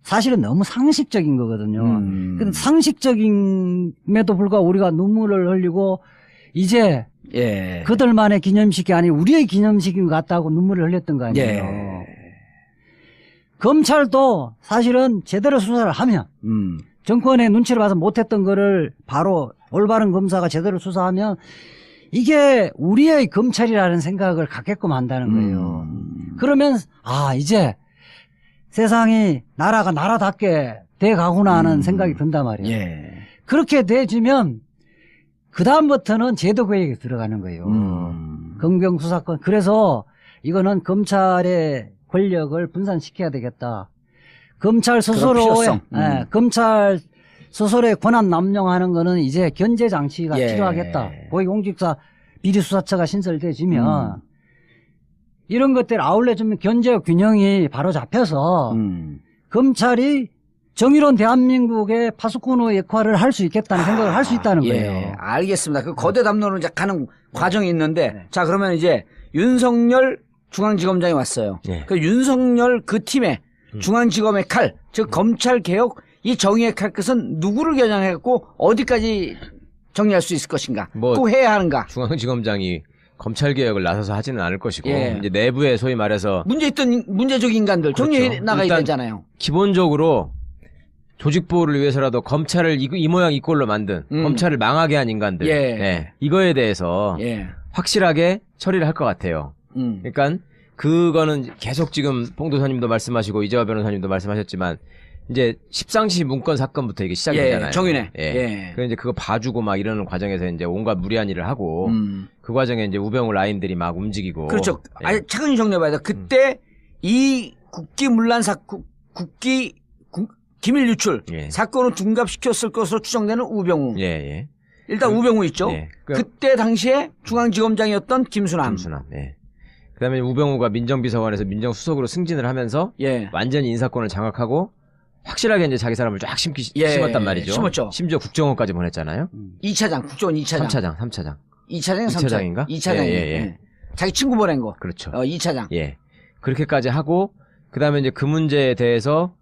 A: 사실은 너무 상식적인 거거든요. 근데 상식적임에도 불구하고 우리가 눈물을 흘리고 이제 그들만의 기념식이 아닌 우리의 기념식인 것 같다고 눈물을 흘렸던 거 아니에요. 검찰도 사실은 제대로 수사를 하면 정권의 눈치를 봐서 못했던 거를 바로 올바른 검사가 제대로 수사하면 이게 우리의 검찰이라는 생각을 갖게끔 한다는 거예요. 그러면 이제 세상이 나라가 나라답게 돼가구나 하는 생각이 든단 말이에요. 그렇게 돼지면 그 다음부터는 제도개혁에 들어가는 거예요. 검경수사권. 그래서 이거는 검찰의 권력을 분산시켜야 되겠다. 검찰 스스로의 검찰 스스로의 권한 남용하는 거는 이제 견제 장치가 필요하겠다. 고위공직자 비리수사처가 신설돼지면 이런 것들 아울러주면 견제 균형이 바로 잡혀서 검찰이 정의로운 대한민국의 파수꾼의 역할을 할 수 있겠다는 생각을 할 수 있다는 거예요.
B: 알겠습니다. 그 거대 담론을 이제 가는 과정이 있는데 자 그러면 이제 윤석열 중앙지검장이 왔어요.
C: 예.
B: 그 윤석열 그 팀에 중앙지검의 칼, 즉 검찰 개혁 이 정의의 칼끝은 누구를 겨냥해갖고 어디까지 정리할 수 있을 것인가?
C: 뭐
B: 꼭 해야 하는가?
C: 중앙지검장이 검찰 개혁을 나서서 하지는 않을 것이고
B: 예.
C: 이제 내부에 소위 말해서
B: 문제적 인간들 정리해
C: 그렇죠.
B: 나가야
C: 일단
B: 되잖아요.
C: 기본적으로 조직 보호를 위해서라도 검찰을 이 모양 이 꼴로 만든 검찰을 망하게 한 인간들
B: 예.
C: 예. 이거에 대해서
B: 예.
C: 확실하게 처리를 할 것 같아요. 그러니까 그거는 계속 지금 봉도사님도 말씀하시고 이재화 변호사님도 말씀하셨지만 이제 십상시 문건 사건부터 이게 시작이
B: 예.
C: 되잖아요.
B: 정윤회.
C: 예.
B: 예.
C: 그래서 이제 그거 봐주고 막 이러는 과정에서 이제 온갖 무리한 일을 하고 그 과정에 이제 우병우 라인들이 막 움직이고
B: 그렇죠.
C: 예.
B: 아니 차근히 정리해봐야 돼. 그때 이 국기문란 사건, 기밀 유출
C: 예.
B: 사건을 둔갑시켰을 것으로 추정되는 우병우.
C: 예, 예.
B: 일단 우병우 있죠.
C: 예.
B: 그때 당시에 중앙지검장이었던 김수남.
C: 예. 그다음에 우병우가 민정비서관에서 민정수석으로 승진을 하면서
B: 예.
C: 완전히 인사권을 장악하고 확실하게 이제 자기 사람을 쫙
B: 예.
C: 심었단 말이죠.
B: 심었죠.
C: 심지어 국정원까지 보냈잖아요.
B: 2차장, 국정원 2차장.
C: 3차장.
B: 2차장이
C: 2차장인가?
B: 2차장.
C: 예, 예.
B: 자기 친구 보낸 거.
C: 그렇죠.
B: 2차장.
C: 예. 그렇게까지 하고 그다음에 이제 그 문제에 대해서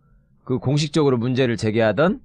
C: 그 공식적으로 문제를 제기하던